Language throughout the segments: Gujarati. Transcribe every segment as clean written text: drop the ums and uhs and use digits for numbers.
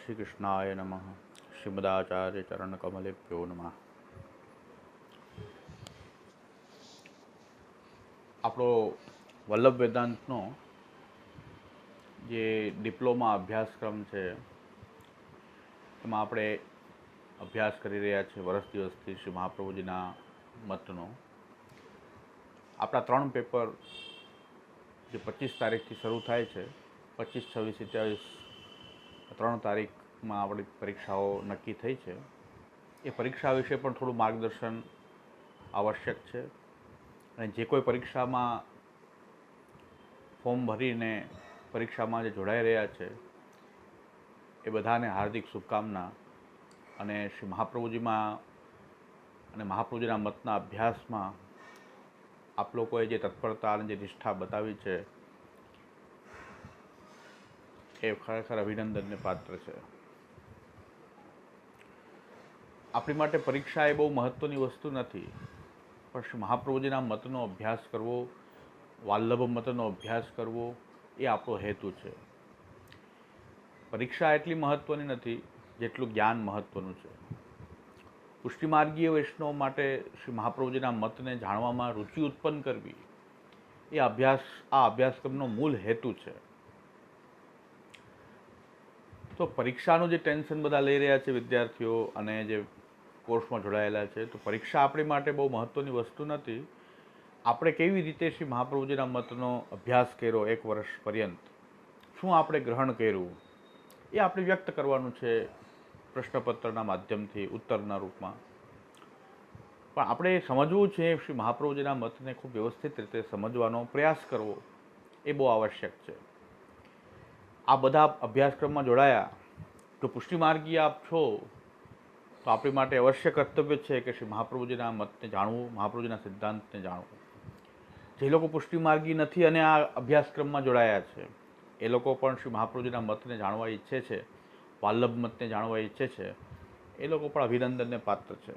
श्री कृष्णाय नमः। श्रीमदाचार्य चरण कमलेभ्यो नमः। આપણો વલ્લભ વેદાંતનો જે ડિપ્લોમા અભ્યાસક્રમ છે એમાં આપણે અભ્યાસ કરી રહ્યા છીએ વર્ષ દિવસથી શ્રી મહાપ્રભુજીના મતનો. આપણા 3 પેપર જે 25 તારીખથી શરૂ થાય છે, 25, 26, 27 3 તારીખમાં આપણી પરીક્ષાઓ નક્કી થઈ છે. એ પરીક્ષા વિશે પણ થોડું માર્ગદર્શન આવશ્યક છે. અને જે કોઈ પરીક્ષામાં ફોર્મ ભરીને પરીક્ષામાં જે જોડાઈ રહ્યા છે એ બધાને હાર્દિક શુભકામના. અને શ્રી મહાપ્રભુજીમાં અને મહાપ્રભુજીના મતના અભ્યાસમાં આપ લોકોએ જે તત્પરતા અને જે નિષ્ઠા બતાવી છે એ ખરેખર અભિનંદનને પાત્ર છે. આપણી માટે પરીક્ષા એ બહુ મહત્ત્વની વસ્તુ નથી, પણ શ્રી મહાપ્રભુજીના મતનો અભ્યાસ કરવો, વાલ્લભ મતનો અભ્યાસ કરવો એ આપણો હેતુ છે. પરીક્ષા એટલી મહત્ત્વની નથી જેટલું જ્ઞાન મહત્ત્વનું છે. પુષ્ટિમાર્ગીય વૈષ્ણવ માટે શ્રી મહાપ્રભુજીના મતને જાણવામાં રુચિ ઉત્પન્ન કરવી એ આ અભ્યાસક્રમનો મૂળ હેતુ છે. તો પરીક્ષાનું જે ટેન્શન બધા લઈ રહ્યા છે વિદ્યાર્થીઓ અને જે કોર્સમાં જોડાયેલા છે, તો પરીક્ષા આપણી માટે બહુ મહત્ત્વની વસ્તુ નથી. આપણે કેવી રીતે શ્રી મહાપ્રભુજીના મતનો અભ્યાસ કર્યો 1 વર્ષ પર્યંત, શું આપણે ગ્રહણ કર્યું એ આપણે વ્યક્ત કરવાનું છે પ્રશ્નપત્રના માધ્યમથી ઉત્તરના રૂપમાં. પણ આપણે સમજવું છે, શ્રી મહાપ્રભુજીના મતને ખૂબ વ્યવસ્થિત રીતે સમજવાનો પ્રયાસ કરવો એ બહુ આવશ્યક છે. આ બધા અભ્યાસક્રમમાં જોડાયા જો પુષ્ટિમાર્ગી આપ છો તો આપણી માટે અવશ્ય કર્તવ્ય છે કે શ્રી મહાપ્રભુજીના મતને જાણવું, મહાપ્રભુજીના સિદ્ધાંતને જાણવું. જે લોકો પુષ્ટિમાર્ગી નથી અને આ અભ્યાસક્રમમાં જોડાયા છે એ લોકો પણ શ્રી મહાપ્રભુજીના મતને જાણવા ઈચ્છે છે, વાલ્લભ મતને જાણવા ઈચ્છે છે, એ લોકો પણ અભિનંદનને પાત્ર છે.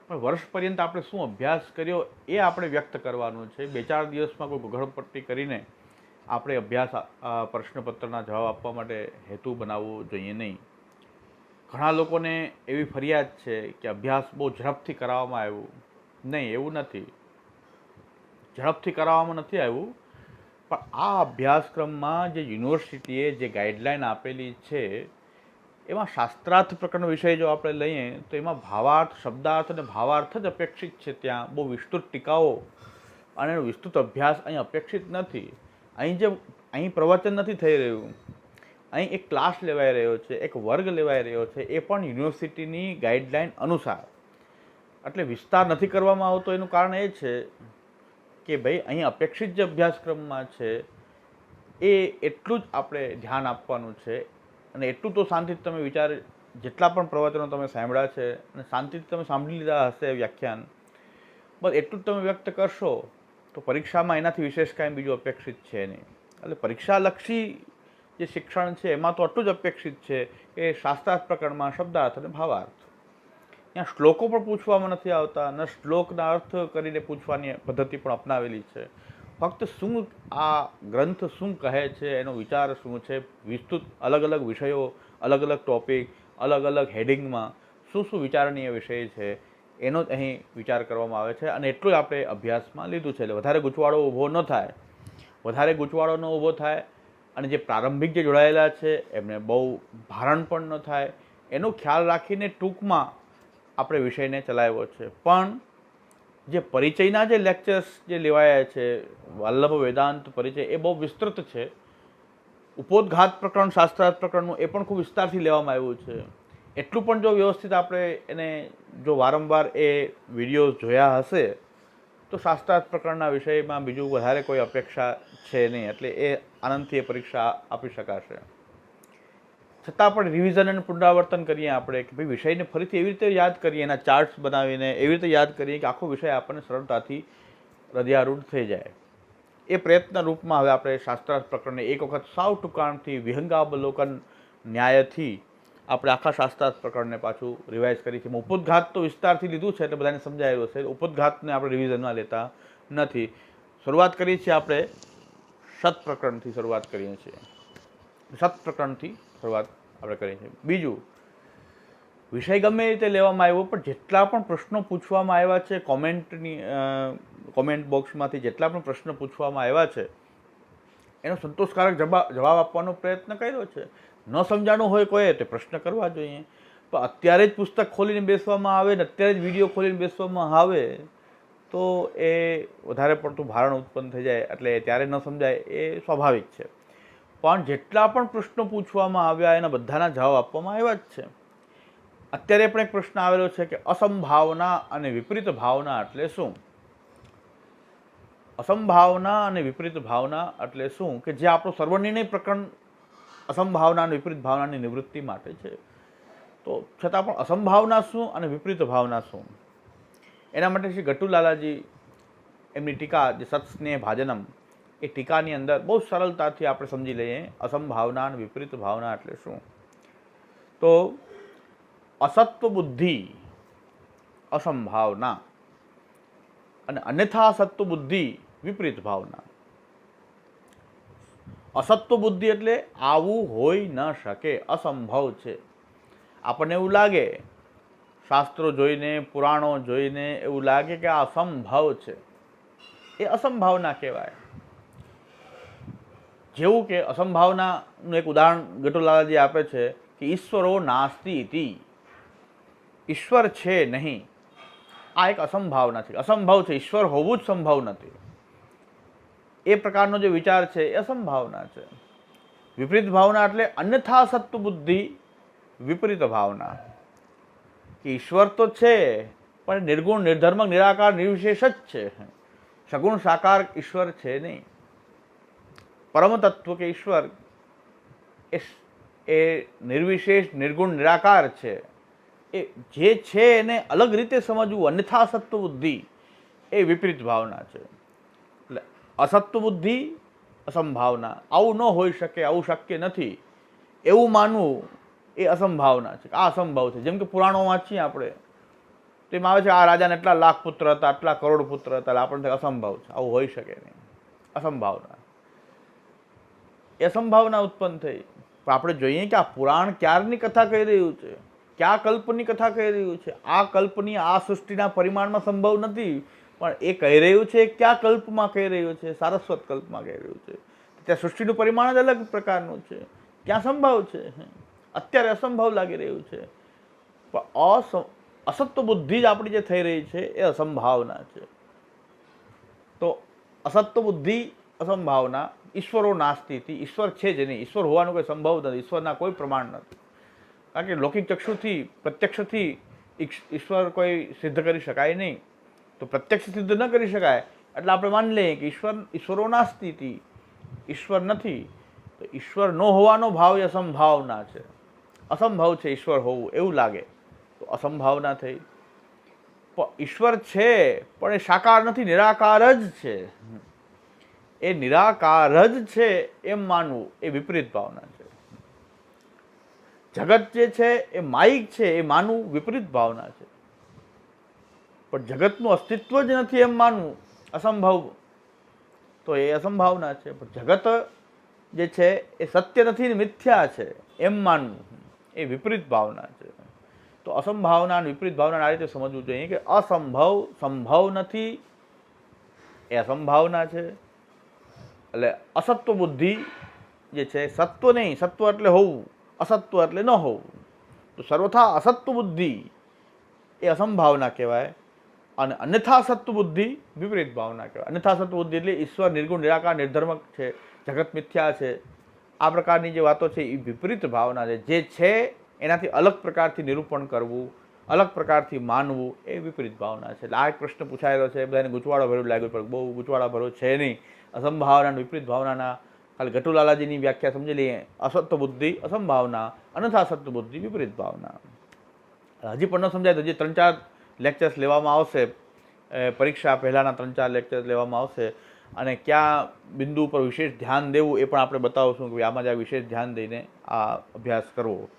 પણ વર્ષ પર્યંત આપણે શું અભ્યાસ કર્યો એ આપણે વ્યક્ત કરવાનું છે. 2-4 દિવસમાં કોઈ ઘડપટ્ટી કરીને આપણે અભ્યાસ પ્રશ્નપત્રના જવાબ આપવા માટે હેતુ બનાવવો જોઈએ નહીં. ઘણા લોકોને એવી ફરિયાદ છે કે અભ્યાસ બહુ ઝડપથી કરાવવામાં આવ્યું. નહીં, એવું નથી. ઝડપથી કરાવવામાં નથી આવ્યું, પણ આ અભ્યાસક્રમમાં જે યુનિવર્સિટીએ જે ગાઈડલાઈન આપેલી છે એમાં શાસ્ત્રાર્થ પ્રકારનો વિષય જો આપણે લઈએ તો એમાં ભાવાર્થ, શબ્દાર્થ અને ભાવાર્થ જ અપેક્ષિત છે. ત્યાં બહુ વિસ્તૃત ટીકાઓ અને એનો વિસ્તૃત અભ્યાસ અહીં અપેક્ષિત નથી. અહીં પ્રવચન નથી થઈ રહ્યું, અહીં એક ક્લાસ લેવાઈ રહ્યો છે, એક વર્ગ લેવાઈ રહ્યો છે, એ પણ યુનિવર્સિટીની ગાઈડલાઈન અનુસાર. એટલે વિસ્તાર નથી કરવામાં આવતો. એનું કારણ એ છે કે ભાઈ અહીં અપેક્ષિત જે અભ્યાસક્રમમાં છે એ એટલું જ આપણે ધ્યાન આપવાનું છે. અને એટલું તો શાંતિથી તમે વિચાર, જેટલા પણ પ્રવચનો તમે સાંભળ્યા છે અને શાંતિથી તમે સાંભળી લીધા હશે વ્યાખ્યાન, બસ એટલું જ તમે વ્યક્ત કરશો તો પરીક્ષામાં એનાથી વિશેષ કાંઈ બીજું અપેક્ષિત છે નહીં. એટલે પરીક્ષાલક્ષી જે શિક્ષણ છે એમાં તો આટલું જ અપેક્ષિત છે કે શાસ્ત્રાર્થ પ્રકરણમાં શબ્દાર્થ અને ભાવાર્થ. ત્યાં શ્લોકો પણ પૂછવામાં નથી આવતા, ન શ્લોકના અર્થ કરીને પૂછવાની પદ્ધતિ પણ અપનાવેલી છે. ફક્ત શું આ ગ્રંથ શું કહે છે, એનો વિચાર શું છે, વિસ્તૃત અલગ અલગ વિષયો, અલગ અલગ ટોપિક, અલગ અલગ હેડિંગમાં શું શું વિચારણીય વિષય છે એનો જ અહીં વિચાર કરવામાં આવે છે. અને એટલું જ આપણે અભ્યાસમાં લીધું છે. એટલે વધારે ગૂંચવાડો ઊભો ન થાય. વધારે ગૂંચવાડો ન ઊભો થાય અને જે પ્રારંભિક જે જોડાયેલા છે એમને બહુ ભારણ પણ ન થાય એનો ખ્યાલ રાખીને ટૂંકમાં આપણે વિષયને ચલાવ્યો છે. પણ જે પરિચયના જે લેક્ચર્સ જે લેવાયા છે, વલ્લભ વેદાંત પરિચય, એ બહુ વિસ્તૃત છે. ઉપોદઘાત પ્રકરણ, શાસ્ત્રાર્થ પ્રકરણનું એ પણ ખૂબ વિસ્તારથી લેવામાં આવ્યું છે. એટલું પણ જો વ્યવસ્થિત આપણે એને જો વારંવાર એ વિડીયોઝ જોયા હશે તો શાસ્ત્રાર્થ પ્રકરણના વિષયમાં બીજું વધારે કોઈ અપેક્ષા છે નહીં. એટલે એ આનંદથી એ પરીક્ષા આપી શકાશે. છતાં પણ રિવિઝન અને પુનરાવર્તન કરીએ આપણે કે ભાઈ વિષયને ફરીથી એવી રીતે યાદ કરીએ, એના ચાર્ટ્સ બનાવીને એવી રીતે યાદ કરીએ કે આખો વિષય આપણને સરળતાથી હૃદયારૂઢ થઈ જાય. એ પ્રયત્ન રૂપમાં હવે આપણે શાસ્ત્રાર્થ પ્રકરણને એક વખત સાવ ટૂંકાણથી વિહંગાવલોકન ન્યાયથી આપણે આખા શાસ્ત્રાર્થ પ્રકરણને પાછું રિવાઇઝ કરી છે. ઉપોદઘાત તો વિસ્તારથી લીધું છે એટલે બધાને સમજાયું હશે. ઉપોદઘાતને આપણે રિવિઝનમાં લેતા નથી. શરૂઆત કરીએ છીએ આપણે શત પ્રકરણથી શરૂઆત કરીએ છીએ. શત પ્રકરણથી શરૂઆત આપણે કરીએ છીએ. બીજું, વિષય ગમે રીતે લેવામાં આવ્યો, પણ જેટલા પણ પ્રશ્નો પૂછવામાં આવ્યા છે કોમેન્ટ બોક્સમાંથી જેટલા પણ પ્રશ્નો પૂછવામાં આવ્યા છે એનો સંતોષકારક જવાબ આપવાનો પ્રયત્ન કર્યો છે. ન સમજાણું હોય કોઈએ તે પ્રશ્ન કરવા જોઈએ, પણ અત્યારે જ પુસ્તક ખોલીને બેસવામાં આવે ને અત્યારે જ વિડીયો ખોલીને બેસવામાં આવે તો એ વધારે પડતું ભારણ ઉત્પન્ન થઈ જાય, એટલે ત્યારે ન સમજાય એ સ્વાભાવિક છે. પણ જેટલા પણ પ્રશ્નો પૂછવામાં આવ્યા એના બધાના જવાબ આપવામાં આવ્યા જ છે. અત્યારે પણ એક પ્રશ્ન આવેલો છે કે અસંભાવના અને વિપરીત ભાવના એટલે શું? અસંભાવના અને વિપરીત ભાવના એટલે શું? કે જે આપણું સર્વનિર્ણય પ્રકરણ અસંભાવના અને વિપરીત ભાવનાની નિવૃત્તિ માટે છે. તો છતાં પણ અસંભાવના શું અને વિપરીત ભાવના શું? એના માટે શ્રી ગટુલાલાજી એમની ટીકા જે સત્સ્નેહ ભાજનમ એ ટીકાની અંદર બહુ સરળતાથી આપણે સમજી લઈએ અસંભાવના અને વિપરીત ભાવના એટલે શું. તો અસત્વ બુદ્ધિ અસંભાવના અને અન્યથા સત્વ બુદ્ધિ વિપરીત ભાવના. અસત્વ બુદ્ધિ એટલે આવું હોઈ ન શકે, અસંભવ છે. આપણને એવું લાગે, શાસ્ત્રો જોઈને પુરાણો જોઈને એવું લાગે કે આ અસંભવ છે, એ અસંભાવના કહેવાય. જેવું કે અસંભાવનાનું એક ઉદાહરણ ગટુલાલાજી આપે છે કે ઈશ્વરો નાસ્તિ ઇતિ, ઈશ્વર છે નહીં, આ એક અસંભાવના છે. અસંભવ છે, ઈશ્વર હોવું જ સંભવ નથી, એ પ્રકારનો જે વિચાર છે એ અસંભાવના છે. વિપરીત ભાવના એટલે અન્યથા સત્વ બુદ્ધિ વિપરીત ભાવના, કે ઈશ્વર તો છે પણ નિર્ગુણ નિર્ધર્મક નિરાકાર નિર્વિશેષ જ છે, સગુણ સાકાર ઈશ્વર છે નહીં. પરમ તત્વ કે ઈશ્વર એ નિર્વિશેષ નિર્ગુણ નિરાકાર છે. એ જે છે એને અલગ રીતે સમજવું, અન્યથા સત્વ બુદ્ધિ એ વિપરીત ભાવના છે. એટલે અસત્વ બુદ્ધિ અસંભાવના, આવું ન હોઈ શકે, આવું શક્ય નથી એવું માનવું એ અસંભાવના છે, આ અસંભવ છે. જેમ કે પુરાણો વાંચીએ આપણે તો એમાં આવે છે આ રાજાને એટલા લાખ પુત્ર હતા, આટલા કરોડ પુત્ર હતા, એટલે આપણને અસંભવ છે, આવું હોઈ શકે નહીં, અસંભાવના. એ અસંભાવના ઉત્પન્ન થઈ. પણ આપણે જોઈએ કે આ પુરાણ ક્યારની કથા કહી રહ્યું છે, ક્યાં કલ્પની કથા કહી રહ્યું છે. આ કલ્પની આ સૃષ્ટિના પરિમાણમાં સંભવ નથી, પણ એ કહી રહ્યું છે ક્યાં કલ્પમાં કહી રહ્યું છે, સારસ્વત કલ્પમાં કહી રહ્યું છે. ત્યાં સૃષ્ટિનું પરિમાણ જ અલગ પ્રકારનું છે, ક્યાં સંભવ છે, અત્યારે અસંભવ લાગી રહ્યું છે. પણ અસત્વ બુદ્ધિ જ આપણી જે થઈ રહી છે એ અસંભાવના છે. તો અસત્વ બુદ્ધિ અસંભાવના, ઈશ્વરો નાસ્તિ, ઈશ્વર છે જ નહીં, ઈશ્વર હોવાનું કોઈ સંભવ નથી, ઈશ્વરના કોઈ પ્રમાણ નથી. કારણ કે લૌકિક ચક્ષુથી પ્રત્યક્ષથી ઈશ્વર કોઈ સિદ્ધ કરી શકાય નહીં. તો પ્રત્યક્ષ સિદ્ધ ન કરી શકાય એટલે આપણે માની લઈએ કે ઈશ્વરો નાસ્તિ, ઈશ્વર નથી. તો ઈશ્વર ન હોવાનો ભાવ એ અસંભાવના છે. અસંભવ છે ઈશ્વર હોવું એવું લાગે તો અસંભાવના થઈ. પણ ઈશ્વર છે પણ એ સાકાર નથી, નિરાકાર જ છે. એ નિરાકાર જ છે એમ માનવું એ વિપરીત ભાવના છે. જગત જે છે એ માયિક છે એ માનવું વિપરીત ભાવના છે. પણ જગતનું અસ્તિત્વ જ નથી એમ માનવું અસંભવ, તો એ અસંભાવના છે. પણ જગત જે છે એ સત્ય નથી ને મિથ્યા છે એમ માનવું એ વિપરીત ભાવના છે. તો અસંભાવના અને વિપરીત ભાવના આ રીતે સમજવું જોઈએ કે અસંભવ સંભવ નથી એ અસંભાવના છે. એટલે અસત્વ બુદ્ધિ જે છે, સત્વ નહીં, સત્વ એટલે હોવું, અસત્વ એટલે ન હોવું. તો સર્વથા અસત્વ બુદ્ધિ એ અસંભાવના કહેવાય. અને અન્યથા સત્વ બુદ્ધિ વિપરીત ભાવના કહેવાય. અન્યથા સત્વ બુદ્ધિ એટલે ઈશ્વર નિર્ગુણ નિરાકાર નિર્ધર્મક છે, જગત મિથ્યા છે, આ પ્રકારની જે વાતો છે એ વિપરીત ભાવના છે. જે છે એનાથી અલગ પ્રકારથી નિરૂપણ કરવું, અલગ પ્રકારથી માનવું એ વિપરીત ભાવના છે. એટલે આ એક પ્રશ્ન પૂછાયેલો છે, બધાને ગૂંચવાડો ભર્યું લાગ્યું, પણ બહુ ગૂંચવાડા ભરો છે નહીં. અસંભાવના અને વિપરીત ભાવનાના ખાલી ગટુલાલાજીની વ્યાખ્યા સમજી લઈએ. અસત્વ બુદ્ધિ અસંભાવના, અન્યથા સત્વ બુદ્ધિ વિપરીત ભાવના. હજી પણ ન સમજાય તો હજી 3-4 લેક્ચર્સ લેવામાં આવશે, પરીક્ષા પહેલાંના 3-4 લેક્ચર્સ લેવામાં આવશે. અને કયા બિંદુ ઉપર વિશેષ ધ્યાન દેવું એ પણ આપણે બતાવશું કે આમાં જ વિશેષ ધ્યાન દઈને આ અભ્યાસ કરવો.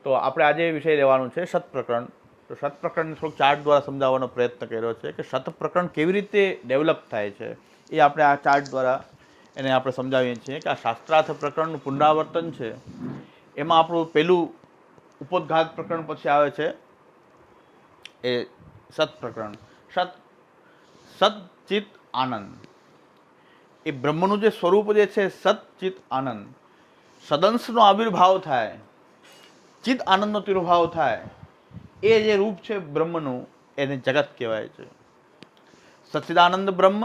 તો આપણે આજે વિષય લેવાનું છે સત પ્રકરણ. તો સત પ્રકરણને થોડુંક ચાર્ટ દ્વારા સમજાવવાનો પ્રયત્ન કર્યો છે કે સત પ્રકરણ કેવી રીતે ડેવલપ થાય છે એ આપણે આ ચાર્ટ દ્વારા એને આપણે સમજાવીએ છીએ કે આ શાસ્ત્રાર્થ પ્રકરણનું પુનરાવર્તન છે એમાં આપણું પહેલું ઉપોદ્ઘાત પ્રકરણ પછી આવે છે એ સત પ્રકરણ. સત ચિત આનંદ, એ બ્રહ્મનું જે સ્વરૂપ જે છે સત ચિત આનંદ, સદંશનો આવિર્ભાવ થાય, ચિત આનંદનો તિરોભાવ થાય, એ જે રૂપ છે બ્રહ્મનું એને જગત કહેવાય છે. સચ્ચિદાનંદ બ્રહ્મ,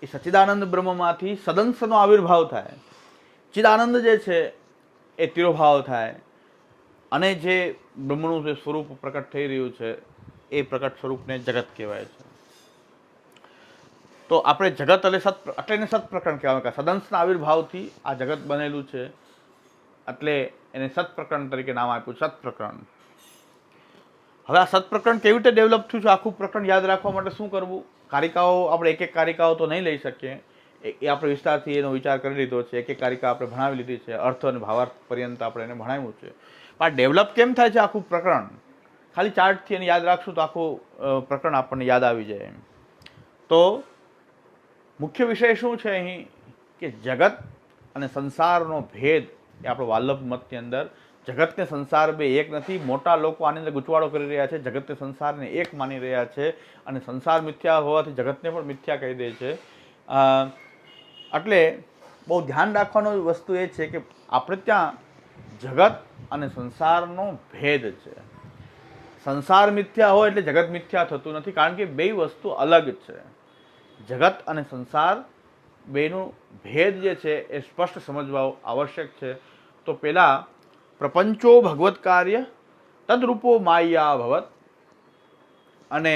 એ સચ્ચિદાનંદ બ્રહ્મમાંથી સદંશનો આવિર્ભાવ થાય, ચિદાનંદ જે છે એ તિરોભાવ થાય, અને જે બ્રહ્મનું જે સ્વરૂપ પ્રકટ થઈ રહ્યું છે એ પ્રકટ સ્વરૂપને જગત કહેવાય છે. તો આપણે જગત એટલે એને સત પ્રકરણ કહેવાય કે સદંશના આવિર્ભાવથી આ જગત બનેલું છે, એટલે એને સત પ્રકરણ તરીકે નામ આપ્યું, સત પ્રકરણ. હવે આ સત પ્રકરણ કેવી રીતે ડેવલપ થયું છે, આખું પ્રકરણ યાદ રાખવા માટે શું કરવું? કારિકાઓ આપણે એક એક કારિકાઓ તો નહીં લઈ શકીએ, એ આપણે વિસ્તારથી એનો વિચાર કરી લીધો છે, એક એક કારિકા આપણે ભણાવી લીધી છે, અર્થ અને ભાવાર્થ પર્યંત આપણે એને ભણાવ્યું છે. પણ ડેવલપ કેમ થાય છે આખું પ્રકરણ? ખાલી ચાર્ટથી એને યાદ રાખશું તો આખું પ્રકરણ આપણને યાદ આવી જાય. તો મુખ્ય વિષય શું છે અહીં કે જગત અને સંસારનો ભેદ એ આપણો વાલ્લભ મતની અંદર જગત ને સંસાર બે એક નથી. મોટા લોકો આની અંદર ગૂંચવાડો કરી રહ્યા છે, જગત ને સંસારને એક માની રહ્યા છે, અને સંસાર મિથ્યા હોવાથી જગતને પણ મિથ્યા કહી દે છે. એટલે બહુ ધ્યાન રાખવાનો વસ્તુ એ છે કે આપણે ત્યાં જગત અને સંસારનો ભેદ છે. સંસાર મિથ્યા હોય એટલે જગત મિથ્યા થતું નથી, કારણ કે બે વસ્તુ અલગ છે. જગત અને સંસાર બેનું ભેદ જે છે એ સ્પષ્ટ સમજવા આવશ્યક છે. તો પહેલાં પ્રપંચો ભગવત કાર્ય તદરૂપો માયા ભવત, અને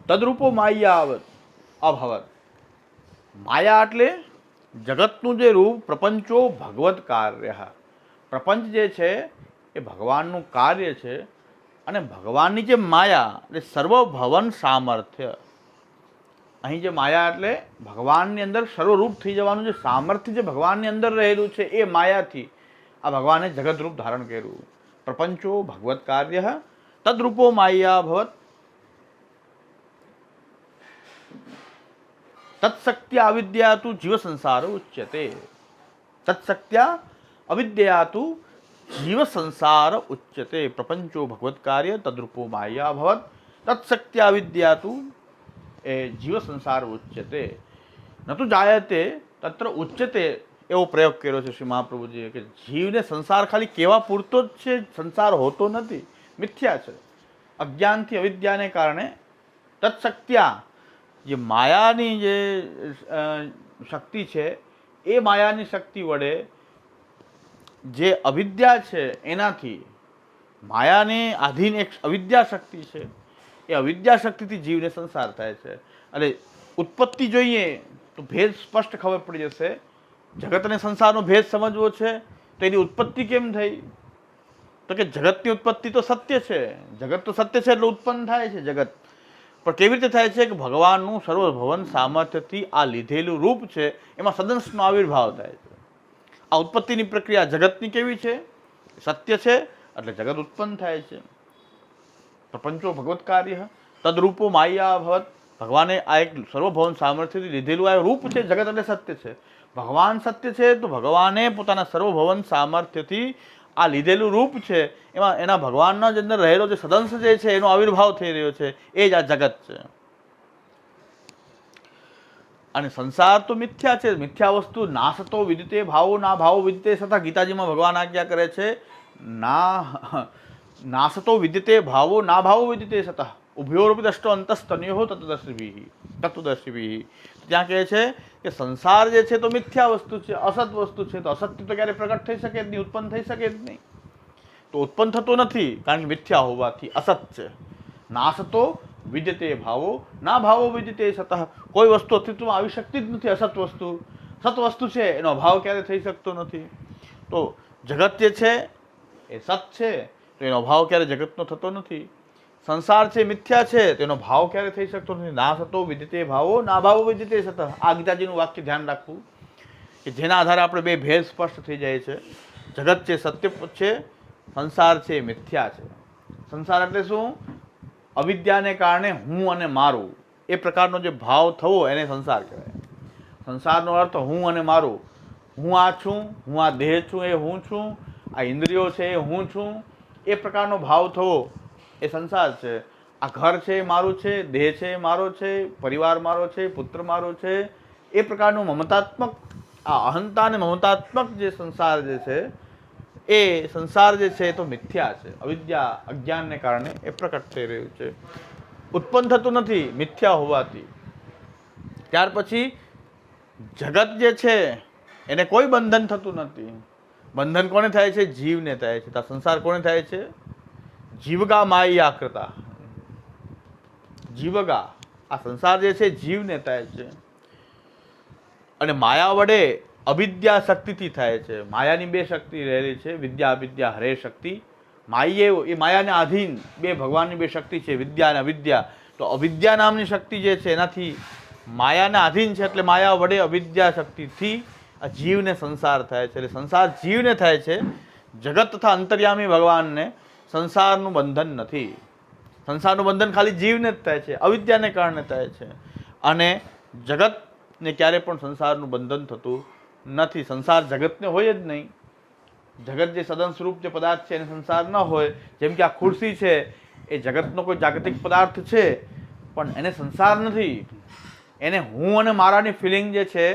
તદરૂપો માયા અભવત. માયા એટલે જગતનું જે રૂપ, પ્રપંચો ભગવત કાર્ય. પ્રપંચ જે છે એ ભગવાનનું કાર્ય છે, અને ભગવાનની જે માયા એટલે સર્વભવન સામર્થ્ય. અહીં જે માયા એટલે ભગવાનની અંદર સર્વરૂપ થઈ જવાનું જે સામર્થ્ય જે ભગવાનની અંદર રહેલું છે, એ માયાથી આ ભગવાને જગતરૂપ ધારણ કર્યું. પ્રપંચો ભગવત કાર્ય તદરૂપો માયા ભવત, તત્શક્ત્યા અવિદ્યાતુ જીવ સંસાર ઉચ્યતે. તત્શક્ત્યા અવિદ્યાતુ જીવ સંસાર ઉચ્યતે. પ્રપંચો ભગવત કાર્ય તદરૂપો માયા ભવત, તત્શક્ત્યા અવિદ્યાતુ એ જીવ સંસાર ઉચ્યતે. ન તો જાયતે તત્ર ઉચ્યતે એવો પ્રયોગ કર્યો છે શ્રી મહાપ્રભુજીએ કે જીવને સંસાર ખાલી કેવા પૂરતો જ છે, સંસાર હોતો નથી, મિથ્યા છે. અજ્ઞાનથી અવિદ્યાને કારણે તત્શક્ત્યા જે માયાની જે શક્તિ છે એ માયાની શક્તિ વડે જે અવિદ્યા છે એનાથી માયાને આધીન એક અવિદ્યા શક્તિ છે, એ અવિદ્યા શક્તિથી જીવને સંસાર થાય છે. એટલે ઉત્પત્તિ જોઈએ તો ભેદ સ્પષ્ટ ખબર પડી જશે. જગત અને સંસારનો ભેદ સમજવો છે તો એની ઉત્પત્તિ કેમ થઈ? તો કે જગતની ઉત્પત્તિ તો સત્ય છે, જગત તો સત્ય છે એટલે ઉત્પન્ન થાય છે જગત. પણ કેવી રીતે થાય છે કે ભગવાનનું સર્વભવન સામર્થ્યથી આ લીધેલું રૂપ છે એમાં સદંશનો આવિર્ભાવ થાય છે. આ ઉત્પત્તિની પ્રક્રિયા જગતની કેવી છે? સત્ય છે એટલે જગત ઉત્પન્ન થાય છે. પ્રપંચો ભગવત કાર્ય તદરૂપો માયા ભવત. ભગવાને આ એક સર્વભવન સામર્થ્યથી લીધેલું આ રૂપ છે, જગત એટલે સત્ય છે. ભગવાન સત્ય છે તો ભગવાને પોતાના સર્વભવન સામર્થ્યથી આ લીધેલું રૂપ છે, એમાં એના ભગવાનના જ અંદર રહેલો જે સદંશ જે છે એનો આવિર્ભાવ થઈ રહ્યો છે, એ જ આ જગત છે. અને સંસાર તો મિથ્યા છે, મિથ્યા વસ્તુ નાશતો વિદિતે ભાવો ના ભાવો વિદિતે સતા. ગીતાજીમાં ભગવાન આજ્ઞા કરે છે નાશતો વિદિતે ભાવો ના ભાવો વિદિતે સતા ઉભયોરપી દષ્ટો અંતસ્તન્યો તત્વદર્શિભિઃ. ત્યાં કહે છે કે સંસાર જે છે તો મિથ્યા વસ્તુ છે, અસત વસ્તુ છે, તો અસત્ય તો ક્યારે પ્રગટ થઈ શકે જ નહીં, ઉત્પન્ન થઈ શકે જ નહીં. તો ઉત્પન્ન થતો નથી કારણ કે મિથ્યા હોવાથી અસત છે. નાશતો વિદ્યતે ભાવો ના ભાવો વિદ્યતે સતઃ. કોઈ વસ્તુ અસ્તિત્વમાં આવી શકતી જ નથી, અસત વસ્તુ. સત વસ્તુ છે એનો અભાવ ક્યારે થઈ શકતો નથી. તો જગત જે છે એ સત છે તો એનો અભાવ ક્યારે જગતનો થતો નથી. સંસાર છે મિથ્યા છે તેનો ભાવ ક્યારે થઈ શકતો નથી. ના સતો વિદિતે ભાવો ના ભાવો વિદિતે સતઃ. આ ગીતાજીનું વાક્ય ધ્યાન રાખવું કે જેના આધારે આપણે બે ભેદ સ્પષ્ટ થઈ જાય છે. જગત છે સત્ય છે, સંસાર છે મિથ્યા છે. સંસાર એટલે શું? અવિદ્યાને કારણે હું અને મારું એ પ્રકારનો જે ભાવ થવો એને સંસાર કહેવાય. સંસારનો અર્થ હું અને મારું. હું આ છું, હું આ દેહ છું એ હું છું, આ ઇન્દ્રિયો છે એ હું છું, એ પ્રકારનો ભાવ થવો એ સંસાર છે. આ ઘર છે એ મારું છે, દેહ છે એ મારો છે, પરિવાર મારો છે, પુત્ર મારો છે, એ પ્રકારનું મમતાત્મક, આ અહંતા અને મમતાત્મક જે સંસાર જે છે એ સંસાર જે છે એ તો મિથ્યા છે. અવિદ્યા અજ્ઞાનને કારણે એ પ્રકટ થઈ રહ્યું છે, ઉત્પન્ન થતું નથી મિથ્યા હોવાથી. ત્યાર પછી જગત જે છે એને કોઈ બંધન થતું નથી. બંધન કોને થાય છે? જીવને થાય છે. તો સંસાર કોને થાય છે? જીવગા માયા કૃતા, જીવગા, આ સંસાર જે છે જીવને થાય છે. અને માયા વડે અવિદ્યા શક્તિથી થાય છે. માયાની બે શક્તિ રહેલી છે, વિદ્યા અવિદ્યા, હરે શક્તિ. માયે એ માયાને આધીન બે ભગવાનની બે શક્તિ છે, વિદ્યા અને અવિદ્યા. તો અવિદ્યા નામની શક્તિ જે છે એનાથી માયાને આધીન છે, એટલે માયા વડે અવિદ્યા શક્તિથી આ જીવને સંસાર થાય છે. એટલે સંસાર જીવને થાય છે. જગત તથા અંતર્યામી ભગવાનને સંસારનું બંધન નથી. સંસારનું બંધન ખાલી જીવને જ થાય છે, અવિદ્યાને કારણે થાય છે. અને જગતને ક્યારે પણ સંસારનું બંધન થતું નથી. સંસાર જગતને હોય જ નહીં. જગત જે સદન સ્વરૂપ જે પદાર્થ છે એને સંસાર ન હોય. જેમ કે આ ખુરશી છે એ જગતનો કોઈ જાગતિક પદાર્થ છે, પણ એને સંસાર નથી. એને હું અને મારાની ફિલિંગ જે છે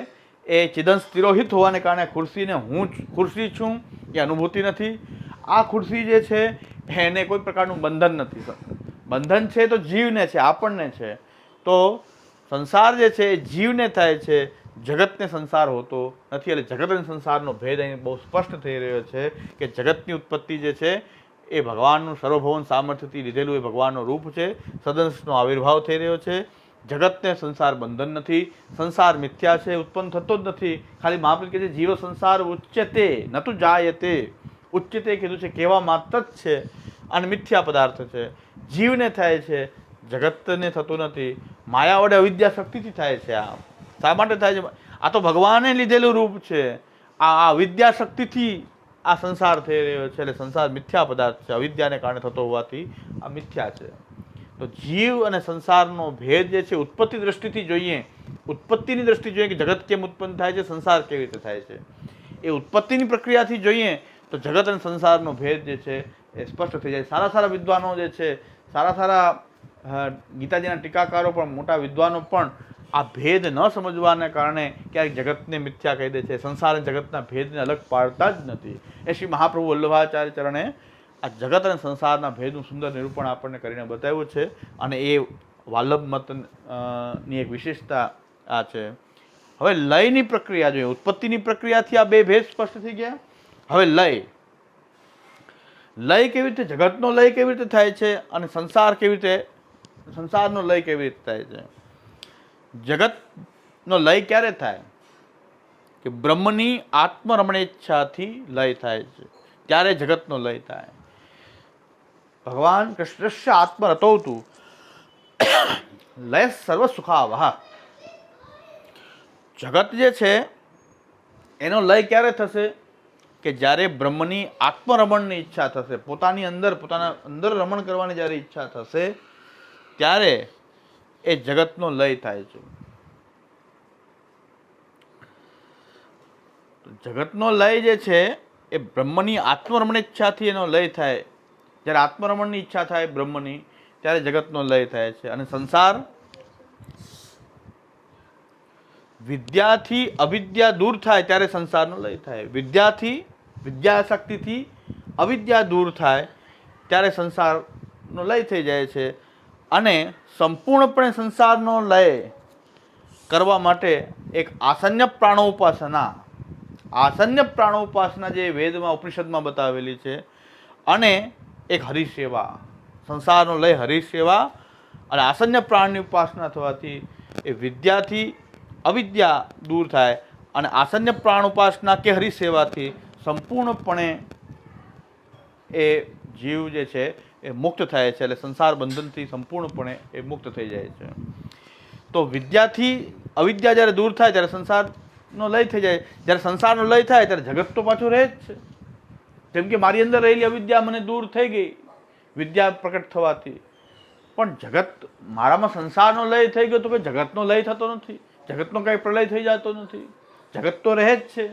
એ ચિદંશ તિરોહિત હોવાને કારણે ખુરશીને હું ખુરશી છું એ અનુભૂતિ નથી. આ ખુરશી જે છે એને કોઈ પ્રકારનું બંધન નથી. બંધન છે તો જીવને છે, આપણને છે. તો સંસાર જે છે એ જીવને થાય છે, જગતને સંસાર હોતો નથી. એટલે જગત અને સંસારનો ભેદ અહીં બહુ સ્પષ્ટ થઈ રહ્યો છે કે જગતની ઉત્પત્તિ જે છે એ ભગવાનનું સર્વભવન સામર્થ્યથી લીધેલું એ ભગવાનનું રૂપ છે. સદંશનો આવિર્ભાવ થઈ રહ્યો છે. જગતને સંસાર બંધન નથી, સંસાર મિથ્યા છે, ઉત્પન્ન થતો જ નથી. ખાલી મહાપ્રભુ કહે છે જીવ સંસાર ઉચ્ચતે ન તું જાયતે. ઉચ્ચતે કીધું છે કહેવા માત્ર જ છે, અને મિથ્યા પદાર્થ છે. જીવને થાય છે, જગતને થતું નથી. માયા વડે અવિદ્યા શક્તિથી થાય છે. આ શા માટે થાય છે? આ તો ભગવાને લીધેલું રૂપ છે. આ વિદ્યા શક્તિથી આ સંસાર થઈ રહ્યો છે. એટલે સંસાર મિથ્યા પદાર્થ છે, અવિદ્યાને કારણે થતો હોવાથી આ મિથ્યા છે. તો જીવ અને સંસારનો ભેદ જે છે ઉત્પત્તિ દ્રષ્ટિથી જોઈએ, ઉત્પત્તિની દ્રષ્ટિ જોઈએ કે જગત કેમ ઉત્પન્ન થાય છે, સંસાર કેવી રીતે થાય છે, એ ઉત્પત્તિની પ્રક્રિયાથી જોઈએ તો જગત અને સંસારનો ભેદ જે છે એ સ્પષ્ટ થઈ જાય. સારા સારા વિદ્વાનો જે છે, સારા સારા ગીતાજીના ટીકાકારો પણ, મોટા વિદ્વાનો પણ આ ભેદ ન સમજવાને કારણે ક્યારેક જગતને મિથ્યા કહી દે છે, સંસાર અને જગતના ભેદને અલગ પાડતા જ નથી. એ શ્રી મહાપ્રભુ વલ્લભાચાર્ય ચરણે આ જગત અને સંસારના ભેદનું સુંદર નિરૂપણ આપણને કરીને બતાવ્યું છે. અને એ વાલ્લભ મતની એક વિશેષતા આ છે. હવે લયની પ્રક્રિયા જોઈએ. ઉત્પત્તિની પ્રક્રિયાથી આ બે ભેદ સ્પષ્ટ થઈ ગયા. હવે લય, લય કેવી રીતે, જગતનો લય કેવી રીતે થાય છે, અને સંસાર કેવી રીતે, સંસારનો લય કેવી રીતે થાય છે. જગતનો લય ક્યારે થાય? કે બ્રહ્મની આત્મરમણેચ્છાથી લય થાય છે, ત્યારે જગતનો લય થાય. ભગવાન કૃષ્ણસ્ય આત્મરતૌતુ લય સર્વ સુખાવહ. જગત જે છે એનો લય ક્યારે થશે? કે જ્યારે બ્રહ્મની આત્મરમણની ઈચ્છા થશે, પોતાની અંદર, પોતાના અંદર રમણ કરવાની જ્યારે ઈચ્છા થશે ત્યારે એ જગતનો લય થાય છે. જગતનો લય જે છે એ બ્રહ્મની આત્મરમણેચ્છાથી એનો લય થાય. જ્યારે આત્મરમણની ઈચ્છા થાય બ્રહ્મની, ત્યારે જગતનો લય થાય છે. અને સંસાર વિદ્યાથી અવિદ્યા દૂર થાય ત્યારે સંસારનો લય થાય. વિદ્યાથી, વિદ્યાશક્તિથી અવિદ્યા દૂર થાય ત્યારે સંસારનો લય થઈ જાય છે. અને સંપૂર્ણપણે સંસારનો લય કરવા માટે એક આસન્ય પ્રાણોપાસના, આસન્ય પ્રાણોપાસના જે વેદમાં ઉપનિષદમાં બતાવેલી છે, અને એક હરિસેવા, સંસારનો લય હરિસેવા અને આસન્ય પ્રાણની ઉપાસના થવાથી એ વિદ્યાથી અવિદ્યા દૂર થાય. અને આસન્ય પ્રાણ ઉપાસના કે હરિસેવાથી સંપૂર્ણપણે એ જીવ જે છે એ મુક્ત થાય છે. એટલે સંસાર બંધનથી સંપૂર્ણપણે એ મુક્ત થઈ જાય છે. તો વિદ્યાથી અવિદ્યા જ્યારે દૂર થાય ત્યારે સંસારનો લય થઈ જાય. જ્યારે સંસારનો લય થાય ત્યારે જગત તો પાછું રહે જ છે. જેમ કે મારી અંદર રહેલી અવિદ્યા મને દૂર થઈ ગઈ વિદ્યા પ્રકટ થવાથી, પણ જગત, મારામાં સંસારનો લય થઈ ગયો તો કે જગતનો લય થતો નથી, જગતનો કાંઈ પ્રલય થઈ જતો નથી, જગત તો રહે જ છે.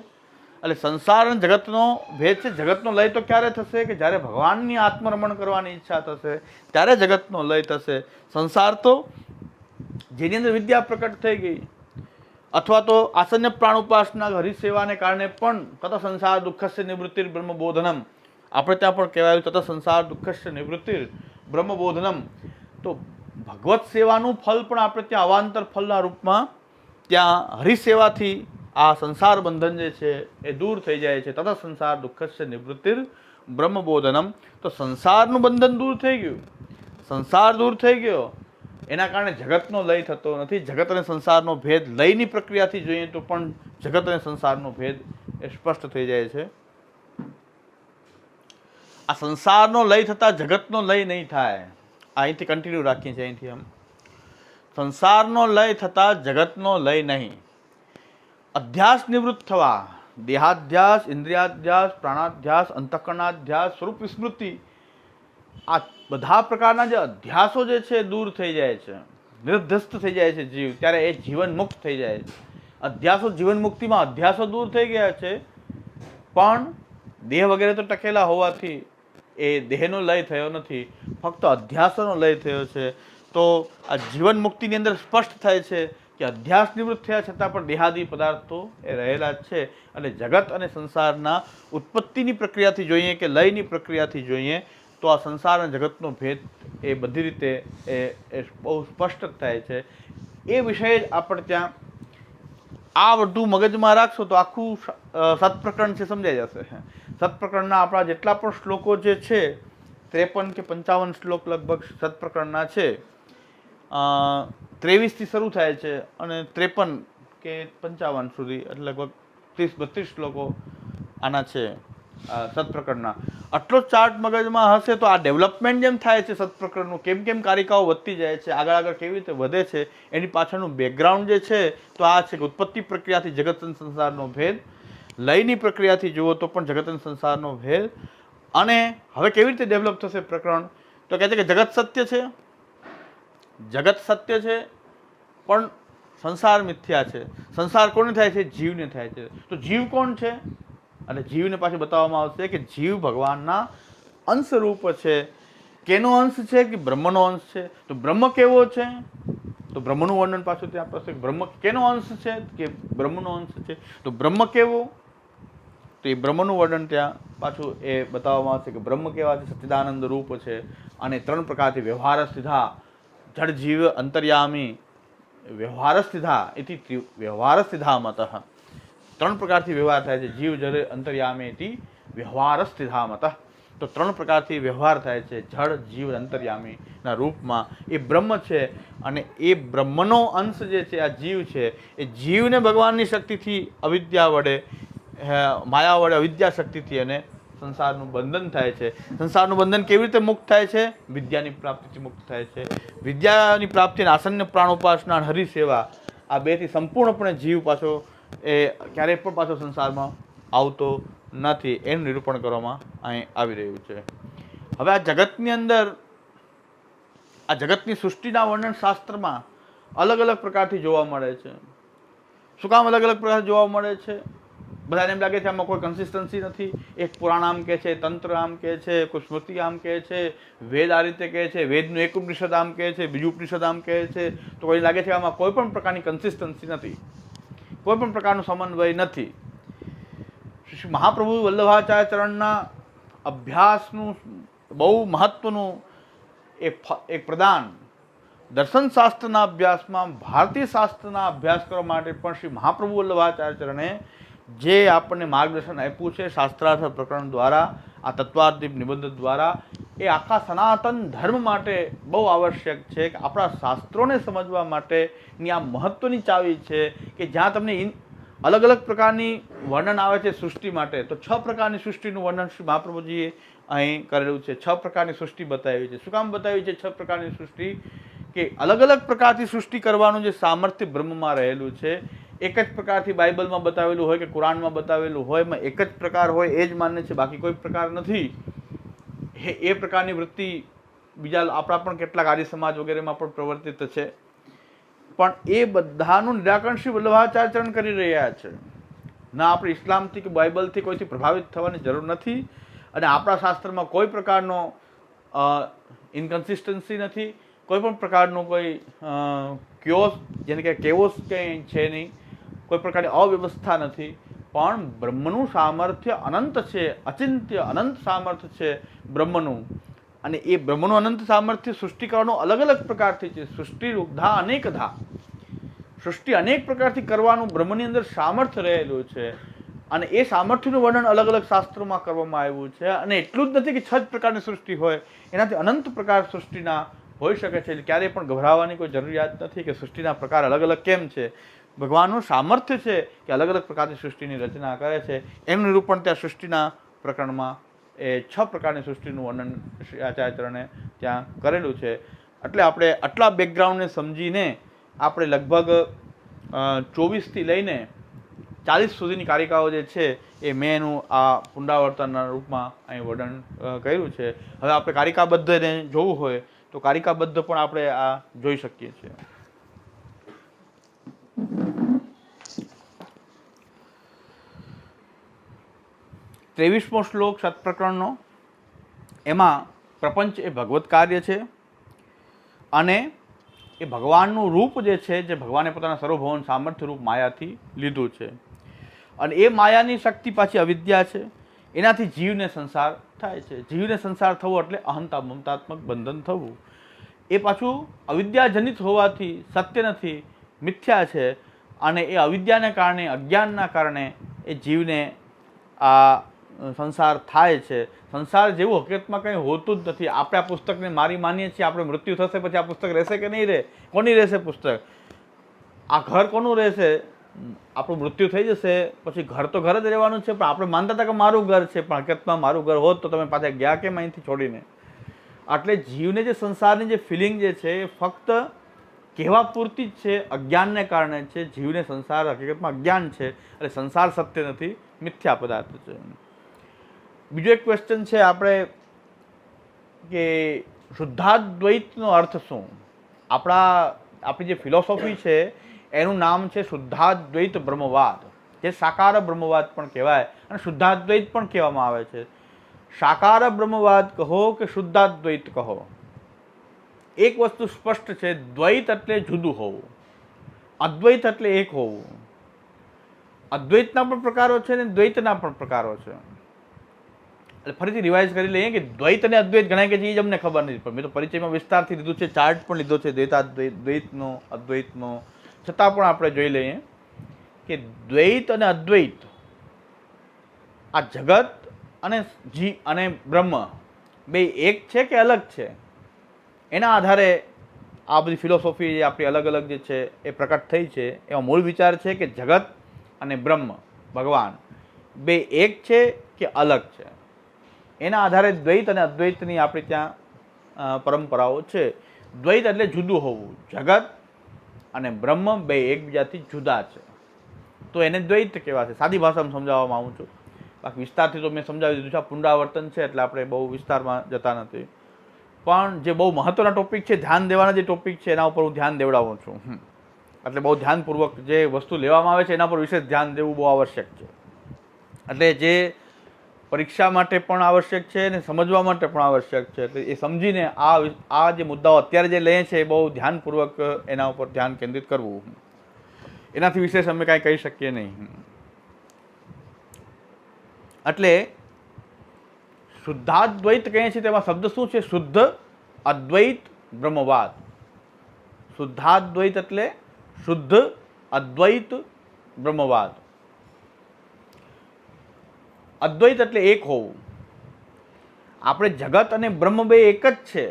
એટલે સંસાર અને જગતનો ભેદ છે. જગતનો લય તો ક્યારે થશે કે જ્યારે ભગવાનની આત્મરમણ કરવાની ઈચ્છા થશે ત્યારે જગતનો લય થશે. સંસાર તો જેની અંદર વિદ્યા પ્રકટ થઈ ગઈ અથવા તો આસન્ય પ્રાણ ઉપાસના હરિસેવાને કારણે પણ તત સંસાર દુઃખસ્ય નિવૃત્તિર બ્રહ્મબોધનમ, આપણે ત્યાં પણ કહેવાયું તત સંસાર દુઃખસ્ય નિવૃત્તિર બ્રહ્મબોધનમ. તો ભગવત સેવાનું ફલ પણ આપણે ત્યાં અવાંતર ફલના રૂપમાં ત્યાં હરિસેવાથી આ સંસાર બંધન જે છે એ દૂર થઈ જાય છે. તથા સંસાર દુઃખસ્ય નિવૃત્તિર બ્રહ્મબોધનમ. તો સંસારનું બંધન દૂર થઈ ગયું, સંસાર દૂર થઈ ગયો, એના કારણે જગતનો લય થતો નથી. જગત અને સંસારનો ભેદ લયની પ્રક્રિયાથી જોઈએ તો પણ જગત અને સંસારનો ભેદ એ સ્પષ્ટ થઈ જાય છે. આ સંસારનો લય થતાં જગતનો લય નહીં થાય. અહીંથી કન્ટિન્યુ રાખીએ છીએ. અહીંથી આમ સંસારનો લય થતાં જગતનો લય નહીં. અધ્યાસ નિવૃત્ત થવા, દેહાધ્યાસ, ઇન્દ્રિયાધ્યાસ, પ્રાણાધ્યાસ, અંતઃકરણાધ્યાસ, સ્વરૂપ વિસ્મૃતિ, આ બધા પ્રકારના જે અધ્યાસો જે છે દૂર થઈ જાય છે, નિરધ્યસ્ત થઈ જાય છે જીવ, ત્યારે એ જીવન મુક્ત થઈ જાય છે. અધ્યાસો જીવન મુક્તિમાં અધ્યાસો દૂર થઈ ગયા છે, પણ દેહ વગેરે તો ટકેલા હોવાથી એ દેહનો લય થયો નથી, ફક્ત અધ્યાસોનો લય થયો છે. તો આ જીવન મુક્તિની અંદર સ્પષ્ટ થાય છે કે અધ્યાસ નિવૃત્ત થયા છતાં પણ દેહાદી પદાર્થો એ રહેલા જ છે. અને જગત અને સંસારના ઉત્પત્તિની પ્રક્રિયાથી જોઈએ કે લયની પ્રક્રિયાથી જોઈએ તો આ સંસાર અને જગતનો ભેદ એ બધી રીતે એ બહુ સ્પષ્ટ થાય છે. એ વિષય જ આપણે ત્યાં આ બધું મગજમાં રાખશો તો આખું સત્પ્રકરણ છે સમજાઈ જશે. સત્પ્રકરણના આપણા જેટલા પણ શ્લોકો જે છે 53 કે 55 શ્લોક લગભગ સત્પ્રકરણના છે. 23થી શરૂ થાય છે અને 53 કે 55 સુધી એટલે લગભગ 30-32 શ્લોકો આના છે સત્પ્રકરણના. આટલો ચાર્ટ મગજમાં હશે તો આ ડેવલપમેન્ટ જેમ થાય છે સત્પ્રકરણનું, કેમ કેમ કારિકાઓ વધતી જાય છે, આગળ આગળ કેવી રીતે વધે છે, એની પાછળનું બેકગ્રાઉન્ડ જે છે તો આ છે કે ઉત્પત્તિ પ્રક્રિયાથી જગત અને સંસારનો ભેદ, લયની પ્રક્રિયાથી જુઓ તો પણ જગત અને સંસારનો ભેદ. અને હવે કેવી રીતે ડેવલપ થશે પ્રકરણ તો કહે છે કે જગત સત્ય છે, જગત સત્ય છે પણ સંસાર મિથ્યા છે. સંસાર કોને થાય છે? જીવને થાય છે. તો જીવ કોણ છે? અને જીવને પાછું બતાવવામાં આવશે કે જીવ ભગવાનના અંશ રૂપ છે. કેનો અંશ છે? કે બ્રહ્મનો અંશ છે. તો બ્રહ્મ કેવો છે? તો બ્રહ્મનું વર્ણન પાછું ત્યાં આપશે. બ્રહ્મ કેનો અંશ છે? કે બ્રહ્મનો અંશ છે. તો બ્રહ્મ કેવો? તો એ બ્રહ્મનું વર્ણન ત્યાં પાછું એ બતાવવામાં આવશે કે બ્રહ્મ કેવા છે? સચ્ચિદાનંદ રૂપ છે. અને 3 પ્રકારથી વ્યવહાર સ્થિતા, જડ જીવ અંતર્યામી વ્યવહાર સ્થિતા ઇતિ વ્યવહાર સ્થિતા મતઃ. 3 પ્રકારથી વ્યવહાર થાય છે. જીવ જડ અંતર્યામી ઇતિ વ્યવહાર સ્થિતા મતઃ. તો 3 પ્રકારથી વ્યવહાર થાય છે જડ જીવ અંતર્યામીના રૂપમાં. એ બ્રહ્મ છે અને એ બ્રહ્મનો અંશ જે છે આ જીવ છે, એ જીવને ભગવાનની શક્તિથી અવિદ્યા વડે, માયા વડે અવિદ્યા શક્તિથી અને સંસારનું બંધન થાય છે. સંસારનું બંધન કેવી રીતે મુક્ત થાય છે? વિદ્યાની પ્રાપ્તિથી મુક્ત થાય છે. વિદ્યાની પ્રાપ્તિ અને આસન્ય પ્રાણ ઉપાસના હરિસેવા, આ બેથી સંપૂર્ણપણે જીવ પાછો એ ક્યારેય પણ પાછો સંસારમાં આવતો નથી. એનું નિરૂપણ કરવામાં અહીં આવી રહ્યું છે. હવે આ જગતની અંદર, આ જગતની સૃષ્ટિના વર્ણન શાસ્ત્રમાં અલગ અલગ પ્રકારથી જોવા મળે છે. શું કામ અલગ અલગ પ્રકાર જોવા મળે છે? બધાને એમ લાગે છે આમાં કોઈ કન્સિસ્ટન્સી નથી. એક પુરાણ આમ કહે છે, તંત્ર આમ કહે છે, કોઈ સ્મૃતિ આમ કહે છે, વેદ આ રીતે કહે છે, વેદનું એક ઉપનિષદ આમ કહે છે, બીજું ઉપનિષદ આમ કહે છે. તો કોઈ લાગે છે આમાં કોઈ પણ પ્રકારની કન્સિસ્ટન્સી નથી, કોઈ પણ પ્રકારનો સમન્વય નથી. શ્રી મહાપ્રભુ વલ્લભાચાર્ય ચરણના અભ્યાસનું બહુ મહત્વનું એક પ્રદાન દર્શનશાસ્ત્રના અભ્યાસમાં, ભારતીય શાસ્ત્રના અભ્યાસ કરવા માટે પણ શ્રી મહાપ્રભુ વલ્લભાચાર્ય ચરણે જે આપણને માર્ગદર્શન આપ્યું છે શાસ્ત્રાર્થ પ્રકરણ દ્વારા, આ તત્વાદીપ નિબંધ દ્વારા, એ આખા સનાતન ધર્મ માટે બહુ આવશ્યક છે. કે આપણા શાસ્ત્રોને સમજવા માટેની આ મહત્વની ચાવી છે કે જ્યાં તમને અલગ અલગ પ્રકારની વર્ણન આવે છે સૃષ્ટિ માટે. તો 6 પ્રકારની સૃષ્ટિનું વર્ણન શ્રી મહાપ્રભુજીએ અહીં કરેલું છે. 6 પ્રકારની સૃષ્ટિ બતાવી છે. શું કામ બતાવી છે 6 પ્રકારની સૃષ્ટિ? કે અલગ અલગ પ્રકારથી સૃષ્ટિ કરવાનું જે સામર્થ્ય બ્રહ્મમાં રહેલું છે, એક જ પ્રકારથી બાઇબલમાં બતાવેલું હોય કે કુરાનમાં બતાવેલું હોય, એમાં એક જ પ્રકાર હોય એ જ માન્ય છે, બાકી કોઈ પ્રકાર નથી. એ પ્રકારની વૃત્તિ બીજા આપણા પણ કેટલાક આર્ય સમાજ વગેરેમાં પણ પ્રવર્તિત છે. પણ એ બધાનું નિરાકરણ શ્રી વલ્લભાચાર્ય ચરણ કરી રહ્યા છે. ના આપણે ઇસ્લામથી કે બાઇબલથી કોઈથી પ્રભાવિત થવાની જરૂર નથી. અને આપણા શાસ્ત્રમાં કોઈ પ્રકારનો ઇનકન્સિસ્ટન્સી નથી, કોઈ પણ પ્રકારનો કોઈ ક્યોસ જેને કે કેવોસ કંઈ છે નહીં, કોઈ પ્રકારની અવ્યવસ્થા નથી. પણ બ્રહ્મનું સામર્થ્ય અનંત છે, અચિંત્ય અનંત સામર્થ્ય છે બ્રહ્મનું. અને એ બ્રહ્મનું અનંત સામર્થ્ય સૃષ્ટિ કરવાનો અલગ અલગ પ્રકારથી છે. સૃષ્ટિ રૂપધા અનેકધા, સૃષ્ટિ અનેક પ્રકારથી કરવાનું બ્રહ્મની અંદર સામર્થ્ય રહેલું છે. અને એ સામર્થ્યનું વર્ણન અલગ અલગ શાસ્ત્રોમાં કરવામાં આવ્યું છે. અને એટલું જ નથી કે 6 જ પ્રકારની સૃષ્ટિ હોય, એનાથી અનંત પ્રકાર સૃષ્ટિના હોઈ શકે છે. ક્યારેય પણ ગભરાવાની કોઈ જરૂરિયાત નથી કે સૃષ્ટિના પ્રકાર અલગ અલગ કેમ છે. ભગવાનનું સામર્થ્ય છે કે અલગ અલગ પ્રકારની સૃષ્ટિની રચના કરે છે. એનું નિરૂપણ ત્યાં સૃષ્ટિના પ્રકરણમાં એ 6 પ્રકારની સૃષ્ટિનું વર્ણન શ્રી આચાર્યચરણે ત્યાં કરેલું છે. એટલે આપણે આટલા બેકગ્રાઉન્ડને સમજીને આપણે લગભગ 24થી લઈને 40 સુધીની કારિકાઓ જે છે એ મેં એનું આ પુનરાવર્તનના રૂપમાં અહીં વર્ણન કર્યું છે. હવે આપણે કારિકાબદ્ધને જોવું હોય તો કારિકાબદ્ધ પણ આપણે આ જોઈ શકીએ છીએ. ત્રેવીસમો શ્લોક સત્પ્રકરણનો, એમાં પ્રપંચ એ ભગવત કાર્ય છે અને એ ભગવાનનું રૂપ જે છે, જે ભગવાને પોતાના સર્વભવન સામર્થ્ય રૂપ માયાથી લીધું છે. અને એ માયાની શક્તિ પાછી અવિદ્યા છે. એનાથી જીવને સંસાર થાય છે. જીવને સંસાર થવો એટલે અહંતા મમતાત્મક બંધન થવું. એ પાછું અવિદ્યાજનિત હોવાથી સત્ય નથી, મિથ્યા છે. અને એ અવિદ્યાને કારણે, અજ્ઞાનના કારણે એ જીવને આ સંસાર થાય છે. સંસાર જેવું હકીકતમાં કંઈ હોતું જ નથી. આપણે આ પુસ્તકને મારી માનીએ છીએ. આપણે મૃત્યુ થશે પછી આ પુસ્તક રહેશે કે નહીં રહે? કોની રહેશે પુસ્તક? આ ઘર કોનું રહેશે? આપણું મૃત્યુ થઈ જશે પછી ઘર તો ઘર જ રહેવાનું છે. પણ આપણે માનતા હતા કે મારું ઘર છે, પણ હકીકતમાં મારું ઘર હોત તો તમે પાછા ગયા કેમ અહીંથી છોડીને? એટલે જીવને જે સંસારની જે ફિલિંગ જે છે એ ફક્ત કહેવા પૂરતી જ છે, અજ્ઞાનને કારણે છે. જીવને સંસાર હકીકતમાં અજ્ઞાન છે એટલે સંસાર સત્ય નથી, મિથ્યા પદાર્થ છે. બીજો એક ક્વેશ્ચન છે આપણે કે શુદ્ધાદ્વૈતનો અર્થ શું? આપણી જે ફિલોસોફી છે એનું નામ છે શુદ્ધાદ્વૈત બ્રહ્મવાદ, જે સાકાર બ્રહ્મવાદ પણ કહેવાય અને શુદ્ધાદ્વૈત પણ કહેવામાં આવે છે. સાકાર બ્રહ્મવાદ કહો કે શુદ્ધાદ્વૈત કહો, એક વસ્તુ સ્પષ્ટ છે, દ્વૈત એટલે જુદું હોવું, અદ્વૈત એટલે એક હોવું. અદ્વૈતના પણ પ્રકારો છે ને દ્વૈતના પણ પ્રકારો છે. એટલે ફરીથી રિવાઇઝ કરી લઈએ કે દ્વૈત અને અદ્વૈત ઘણા કે છે એ જ અમને ખબર નથી, પણ મેં તો પરિચયમાં વિસ્તારથી લીધું છે, ચાર્ટ પણ લીધો છે દ્વૈતનો, અદ્વૈતનો. છતાં પણ આપણે જોઈ લઈએ કે દ્વૈત અને અદ્વૈત, આ જગત અને બ્રહ્મ બે એક છે કે અલગ છે? એના આધારે આ બધી ફિલોસોફી જે આપણી અલગ અલગ જે છે એ પ્રકટ થઈ છે. એમાં મૂળ વિચાર છે કે જગત અને બ્રહ્મ, ભગવાન બે એક છે કે અલગ છે? એના આધારે દ્વૈત અને અદ્વૈતની આપણી ત્યાં પરંપરાઓ છે. દ્વૈત એટલે જુદું હોવું, જગત અને બ્રહ્મ બે એકબીજાથી જુદા છે, તો એને દ્વૈત કહેવાશે. સાદી ભાષામાં સમજાવવામાં આવું છું, બાકી વિસ્તારથી તો મેં સમજાવી દીધું છે. આ પુનરાવર્તન છે એટલે આપણે બહુ વિસ્તારમાં જતા નથી. પણ જે બહુ મહત્વના ટોપિક છે, ધ્યાન દેવાના જે ટોપિક છે એના ઉપર હું ધ્યાન દેવડાવું છું. એટલે બહુ ધ્યાનપૂર્વક જે વસ્તુ લેવામાં આવે છે એના પર વિશેષ ધ્યાન દેવું બહુ આવશ્યક છે. એટલે જે પરીક્ષા માટે પણ આવશ્યક છે અને સમજવા માટે પણ આવશ્યક છે. એટલે એ સમજીને આ જે મુદ્દાઓ અત્યારે જે લઈએ છે એ બહુ ધ્યાનપૂર્વક એના ઉપર ધ્યાન કેન્દ્રિત કરવું. એનાથી વિશેષ અમે કાંઈ કહી શકીએ નહીં. એટલે શુદ્ધાદ્વૈત કહીએ છીએ તેમાં શબ્દ શું છે? શુદ્ધ અદ્વૈત બ્રહ્મવાદ. શુદ્ધાદ્વૈત એટલે શુદ્ધ અદ્વૈત બ્રહ્મવાદ. અદ્વૈત એટલે એક હોવું. આપણે જગત અને બ્રહ્મ બે એક જ છે,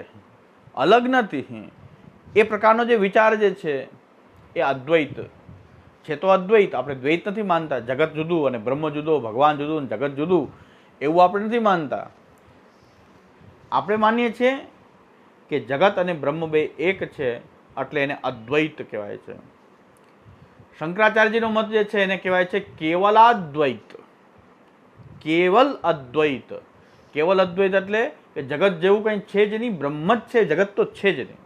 અલગ નથી. એ પ્રકારનો જે વિચાર જે છે એ અદ્વૈત છે. તો અદ્વૈત, આપણે દ્વૈત નથી માનતા. જગત જુદું અને બ્રહ્મ જુદો, ભગવાન જુદું અને જગત જુદું એવું આપણે નથી માનતા. આપણે માનીએ છીએ કે જગત અને બ્રહ્મ બે એક છે એટલે એને અદ્વૈત કહેવાય છે. શંકરાચાર્યજીનો મત જે છે એને કહેવાય છે કેવલાદ્વૈત. કેવલ અદ્વૈત. કેવલ અદ્વૈત એટલે કે જગત જેવું કંઈ છે જ નહીં, બ્રહ્મ જ છે, જગત તો છે જ નહીં,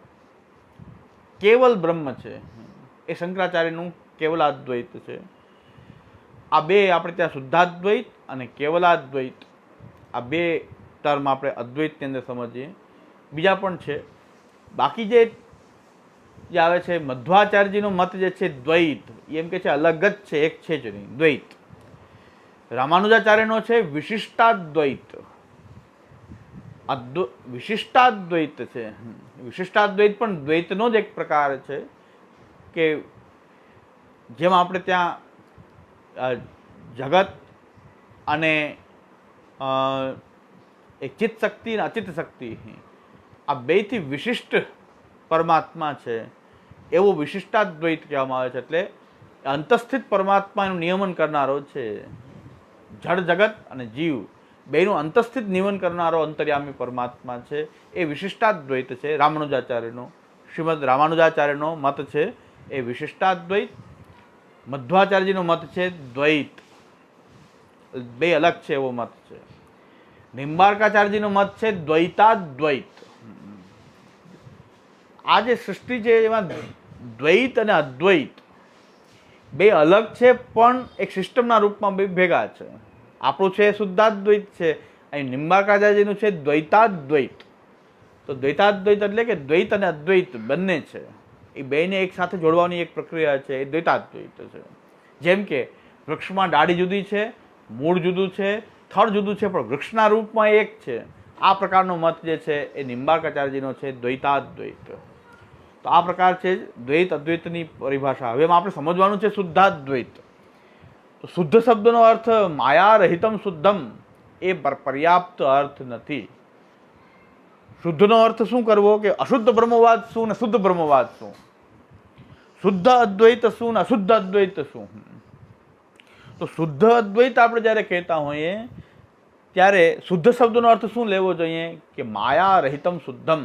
કેવલ બ્રહ્મ છે. એ શંકરાચાર્યનું કેવલાદ્વૈત છે. આ બે આપણે ત્યાં શુદ્ધાદ્વૈત અને કેવલાદ્વૈત આ બે ટર્મ આપણે અદ્વૈતની અંદર સમજીએ. બીજા પણ છે. બાકી જે આવે છે મધ્વાચાર્યજીનો મત જે છે દ્વૈત, એમ કે છે અલગ જ છે, એક છે જ નહીં દ્વૈત. રામાનુજાચાર્યનો છે વિશિષ્ટાદ્વૈત. વિશિષ્ટાદ્વૈત છે. વિશિષ્ટાદ્વૈત પણ દ્વૈતનો જ એક પ્રકાર છે કે જેમાં આપણે ત્યાં જગત અને એક ચિત્ત શક્તિ અને અચિત્ત શક્તિ આ બેથી વિશિષ્ટ પરમાત્મા છે એવું વિશિષ્ટાદ્વૈત કહેવામાં આવે છે. એટલે અંતસ્થિત પરમાત્માનું નિયમન કરનારો છે. જળ જગત અને જીવ બેનું અંતસ્થિત નિયમન કરનારો અંતર્યામી પરમાત્મા છે એ વિશિષ્ટાદ્વૈત છે. રામાનુજાચાર્યનો શ્રીમદ રામાનુજાચાર્યનો મત છે એ વિશિષ્ટાદ્વૈત. મધ્વાચાર્યજીનો મત છે દ્વૈત, બે અલગ છે એવો મત છે. નિમ્બાર્કાચાર્યજીનો મત છે દ્વૈતાદ્વૈત. આ જે સૃષ્ટિ છે એમાં દ્વૈત અને અદ્વૈત બે અલગ છે પણ એક સિસ્ટમના રૂપમાં બે ભેગા છે. આપણું છે શુદ્ધાદ્વૈત છે, અહીં નિમ્બાર્કાચાર્યજીનું છે દ્વૈતાદ્વૈત. તો દ્વૈતાદ્વૈત એટલે કે દ્વૈત અને અદ્વૈત બંને છે, એ બેને એક સાથે જોડવાની એક પ્રક્રિયા છે, એ દ્વૈતાદ્વૈત છે. જેમ કે વૃક્ષમાં ડાળી જુદી છે, મૂળ જુદું છે, થડ જુદું છે, પણ વૃક્ષના રૂપમાં એક છે. આ પ્રકારનો મત જે છે એ નિમ્બાર્કાચાર્યજીનો છે દ્વૈતાદ્વૈત. તો આ પ્રકાર છે દ્વૈત અદ્વૈતની પરિભાષા. હવે આપણે સમજવાનું છે શુદ્ધાદ્વૈત. તો શુદ્ધ શબ્દનો અર્થ માયા રહિતમ શુદ્ધમ એ પર્યાપ્ત અર્થ નથી. શુદ્ધનો અર્થ શું કરવો કે અશુદ્ધ બ્રહ્મવાદ શું ને શુદ્ધ બ્રહ્મવાદ શું, શુદ્ધ અદ્વૈત શું ને અશુદ્ધ અદ્વૈત શું. તો શુદ્ધ અદ્વૈત આપણે જ્યારે કહેતા હોઈએ ત્યારે શુદ્ધ શબ્દનો અર્થ શું લેવો જોઈએ કે માયા રહિતમ શુદ્ધમ.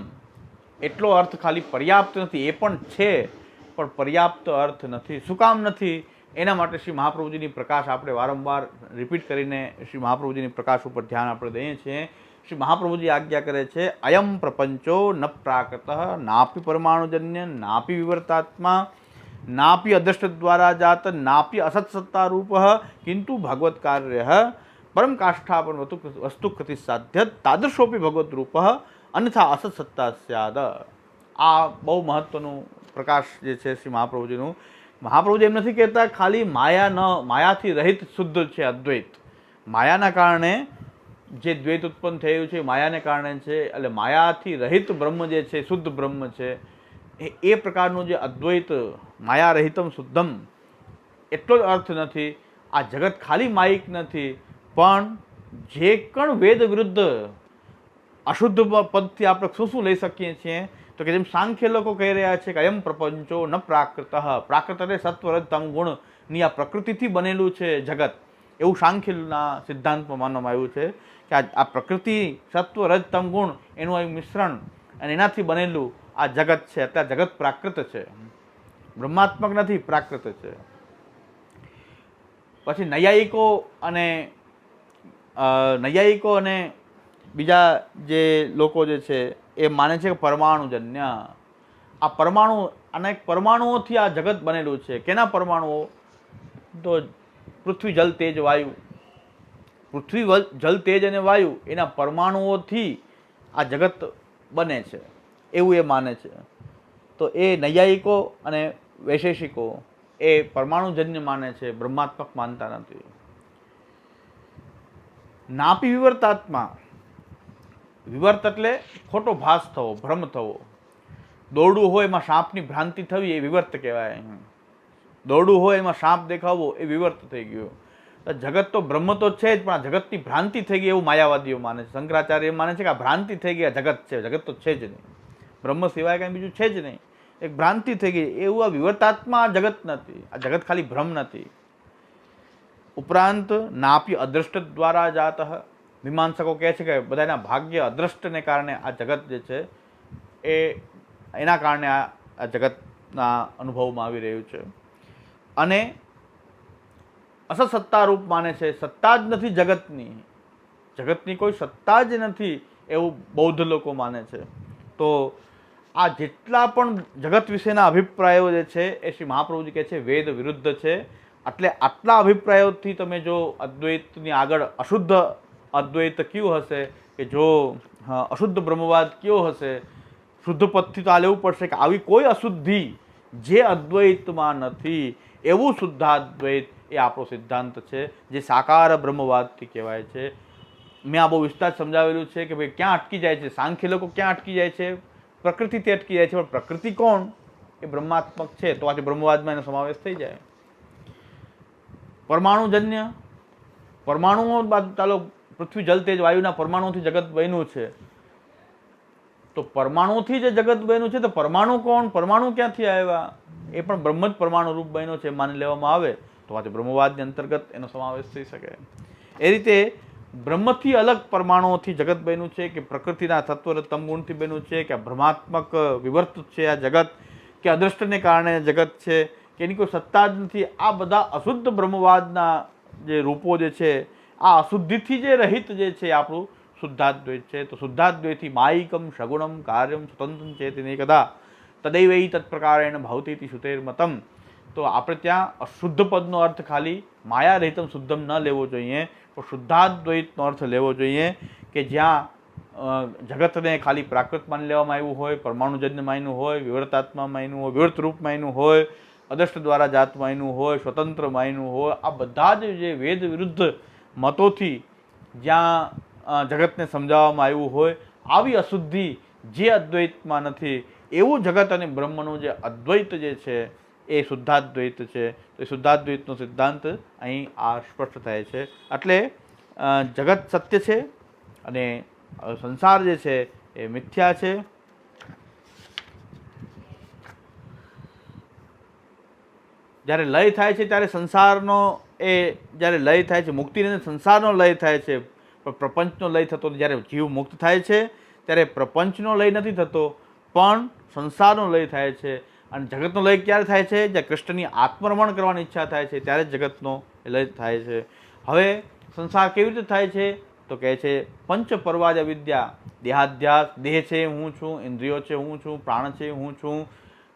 એટલો અર્થ ખાલી પર્યાપ્ત નથી, એ પણ છે પણ પર્યાપ્ત અર્થ નથી. શું કામ નથી? એના માટે શ્રી મહાપ્રભુજીની પ્રકાશ આપણે વારંવાર રિપીટ કરીને શ્રી મહાપ્રભુજીની પ્રકાશ ઉપર ધ્યાન આપણે દઈએ છીએ. શ્રી મહાપ્રભુજી આજ્ઞા કરે છે અયમ પ્રપંચો ન પ્રાકૃત નાપી પરમાણુજન્ય નાપી વિવર્તાત્મા નાપી અદ્રષ્ટ દ્વારા જાત નાપી અસત્સત્તા રૂપ કિંતુ ભગવત કાર્ય પરમ કાષ્ઠાપન વસ્તુ કૃતિ સાધ્ય તાદૃશોપી ભગવત રૂપ અન્યથા અસત્સત્તા સ્યાદ. આ બહુ મહત્વનું પ્રકાશ જે છે શ્રી મહાપ્રભુજીનું. મહાપ્રભુજી એમ નથી કહેતા ખાલી માયાથી રહિત શુદ્ધ છે અદ્વૈત. માયાના કારણે જે દ્વૈત ઉત્પન્ન થયું છે માયાને કારણે છે, એટલે માયાથી રહિત બ્રહ્મ જે છે શુદ્ધ બ્રહ્મ છે એ પ્રકારનું જે અદ્વૈત માયા રહિતમ શુદ્ધમ એટલો જ અર્થ નથી. આ જગત ખાલી માયિક નથી પણ જે કણ વેદ વિરુદ્ધ અશુદ્ધ પદથી આપણે શું શું લઈ શકીએ છીએ તો કે જેમ સાંખ્ય લોકો કહી રહ્યા છે કે અયમ પ્રપંચો ન પ્રાકૃત. પ્રાકૃત એટલે સત્વરજ તમ ગુણની આ પ્રકૃતિથી બનેલું છે જગત, એવું સાંખ્યના સિદ્ધાંતમાં માનવામાં આવ્યું છે કે આ પ્રકૃતિ સત્વ રજ તમ ગુણ એનું એક મિશ્રણ અને એનાથી બનેલું આ જગત છે. અત્યારે જગત પ્રાકૃત છે, બ્રહ્માત્મક નથી, પ્રાકૃત છે. પછી નૈયાયિકો અને બીજા જે લોકો જે છે એ માને છે કે પરમાણુજન્ય આ પરમાણુ અનેક પરમાણુઓથી આ જગત બનેલું છે. કેના પરમાણુઓ? તો પૃથ્વી જલ તેજ વાયુ, પૃથ્વી જલ તેજ અને વાયુ એના પરમાણુઓથી આ જગત બને છે એવું એ માને છે. તો એ નૈયાયિકો અને વૈશેષિકો એ પરમાણુજન્ય માને છે, બ્રહ્માત્મક માનતા નથી. નાપી વિવર્તાત્મા, વિવર્ત એટલે ખોટો ભાસ થવો, ભ્રમ થવો. દોરડું હોય એમાં સાપની ભ્રાંતિ થવી એ વિવર્ત કહેવાય. દોરડું હોય એમાં સાપ દેખાવો એ વિવર્ત થઈ ગયો. જગત તો બ્રહ્મ તો છે જ પણ આ જગતની ભ્રાંતિ થઈ ગઈ એવું માયાવાદીઓ માને છે. શંકરાચાર્ય માને છે કે આ ભ્રાંતિ થઈ ગઈ, આ જગત છે, જગત તો છે જ નહીં, બ્રહ્મ સિવાય કાંઈ બીજું છે જ નહીં, એક ભ્રાંતિ થઈ ગઈ. એવું આ વિવર્તાત્મા આ જગત નથી, આ જગત ખાલી ભ્રમ નથી. ઉપરાંત નાપી અદ્રષ્ટ દ્વારા જાત. મીમાંસકો કહે છે કે બધાના ભાગ્ય અદ્રષ્ટને કારણે આ જગત જે છે એ એના કારણે આ જગતના અનુભવમાં આવી રહ્યું છે. અને અસત સત્તા રૂપ માને છે, સત્તા જ નથી જગતની, જગતની કોઈ સત્તા જ નથી એવું બૌદ્ધ લોકો માને છે. તો આ જેટલા પણ જગત વિશેના અભિપ્રાયો જે છે એ શ્રી મહાપ્રભુજી કહે છે વેદ વિરુદ્ધ છે એટલે આટલા અભિપ્રાયોથી તમે જો અદ્વૈતની આગળ અશુદ્ધ અદ્વૈત કયું હશે, કે જો અશુદ્ધ બ્રહ્મવાદ કયો હશે, શુદ્ધ પદથી તો આ લેવું પડશે કે આવી કોઈ અશુદ્ધિ જે અદ્વૈતમાં નથી એવું શુદ્ધાદ્વૈત એ આપણો સિદ્ધાંત છે, જે સાકાર બ્રહ્મવાદથી કહેવાય છે. મેં આ બહુ વિસ્તાર સમજાવેલું છે કે ભાઈ ક્યાં અટકી જાય છે સાંખ્ય લોકો, ક્યાં અટકી જાય છે, પ્રકૃતિથી અટકી જાય છે. પણ પ્રકૃતિ કોણ? એ બ્રહ્માત્મક છે, તો આજે બ્રહ્મવાદમાં એનો સમાવેશ થઈ જાય. પરમાણુજન્ય, પરમાણુઓ બાદ ચાલો પૃથ્વી જલ તેજ વાયુના પરમાણુથી જગત બન્યું છે, તો પરમાણુથી જે જગત બન્યું છે તો પરમાણુ કોણ? પરમાણુ ક્યાંથી આવ્યા? એ પણ બ્રહ્મ જ પરમાણુ રૂપ બન્યો છે માની લેવામાં આવે તો આજે બ્રહ્મવાદની અંતર્ગત એનો સમાવેશ થઈ શકે. એ રીતે બ્રહ્મથી અલગ પરમાણુઓથી જગત બન્યું છે, કે પ્રકૃતિના તત્વ તમગુણથી બન્યું છે, કે ભ્રમાત્મક વિવર્ત છે આ જગત, કે અદ્રષ્ટને કારણે જગત છે, કે એની કોઈ સત્તા જ નથી. આ બધા અશુદ્ધ બ્રહ્મવાદના જે રૂપો જે છે, આ અશુદ્ધિથી જે રહિત જે છે આપણું શુદ્ધાદ્વૈત છે. તો શુદ્ધાદ્વૈથી માયિકમ સગુણમ કાર્યમ સ્વતંત્ર ચેતને કદા તદૈવૈ તત્પ્રકારેણ ભવતી શ્રુતેર્મતમ. તો આપણે ત્યાં અશુદ્ધ પદનો અર્થ ખાલી માયા રહિતમ શુદ્ધમ ન લેવો જોઈએ, પણ શુદ્ધાદ્વૈતનો અર્થ લેવો જોઈએ, કે જ્યાં જગતને ખાલી પ્રાકૃત માની લેવામાં આવ્યું હોય, પરમાણુજન્ય માન્યું હોય, વિવર્તાત્મા માન્યું હોય, વિવર્ત રૂપ માન્યું હોય, અદૃષ્ટ દ્વારા જાત માન્યું હોય, સ્વતંત્ર માન્યું હોય, આ બધા જ જે વેદ વિરુદ્ધ મતોથી જ્યાં જગતને સમજાવવામાં આવ્યું હોય, આવી અશુદ્ધિ જે અદ્વૈતમાં નથી એવું જગત અને બ્રહ્મનું જે અદ્વૈત જે છે એ શુદ્ધાદ્વૈત છે. તો એ શુદ્ધાદ્વૈતનો સિદ્ધાંત અહીં આ સ્પષ્ટ થાય છે. એટલે જગત સત્ય છે અને સંસાર જે છે એ મિથ્યા છે. જ્યારે લય થાય છે ત્યારે સંસારનો જ્યારે લય થાય છે, મુક્તિને સંસારનો લય થાય છે, પણ પ્રપંચનો લય થતો. જ્યારે જીવ મુક્ત થાય છે ત્યારે પ્રપંચનો લય નથી થતો, પણ સંસારનો લય થાય છે. અને જગતનો લય ક્યારે થાય છે? જ્યારે કૃષ્ણની આત્મરમણ કરવાની ઈચ્છા થાય છે ત્યારે જગતનો લય થાય છે. હવે સંસાર કેવી રીતે થાય છે? તો કહે છે પંચ પરવાજ અવિદ્યા, દેહાધ્યાસ, દેહ છે હું છું, ઇન્દ્રિયો છે હું છું, પ્રાણ છે હું છું,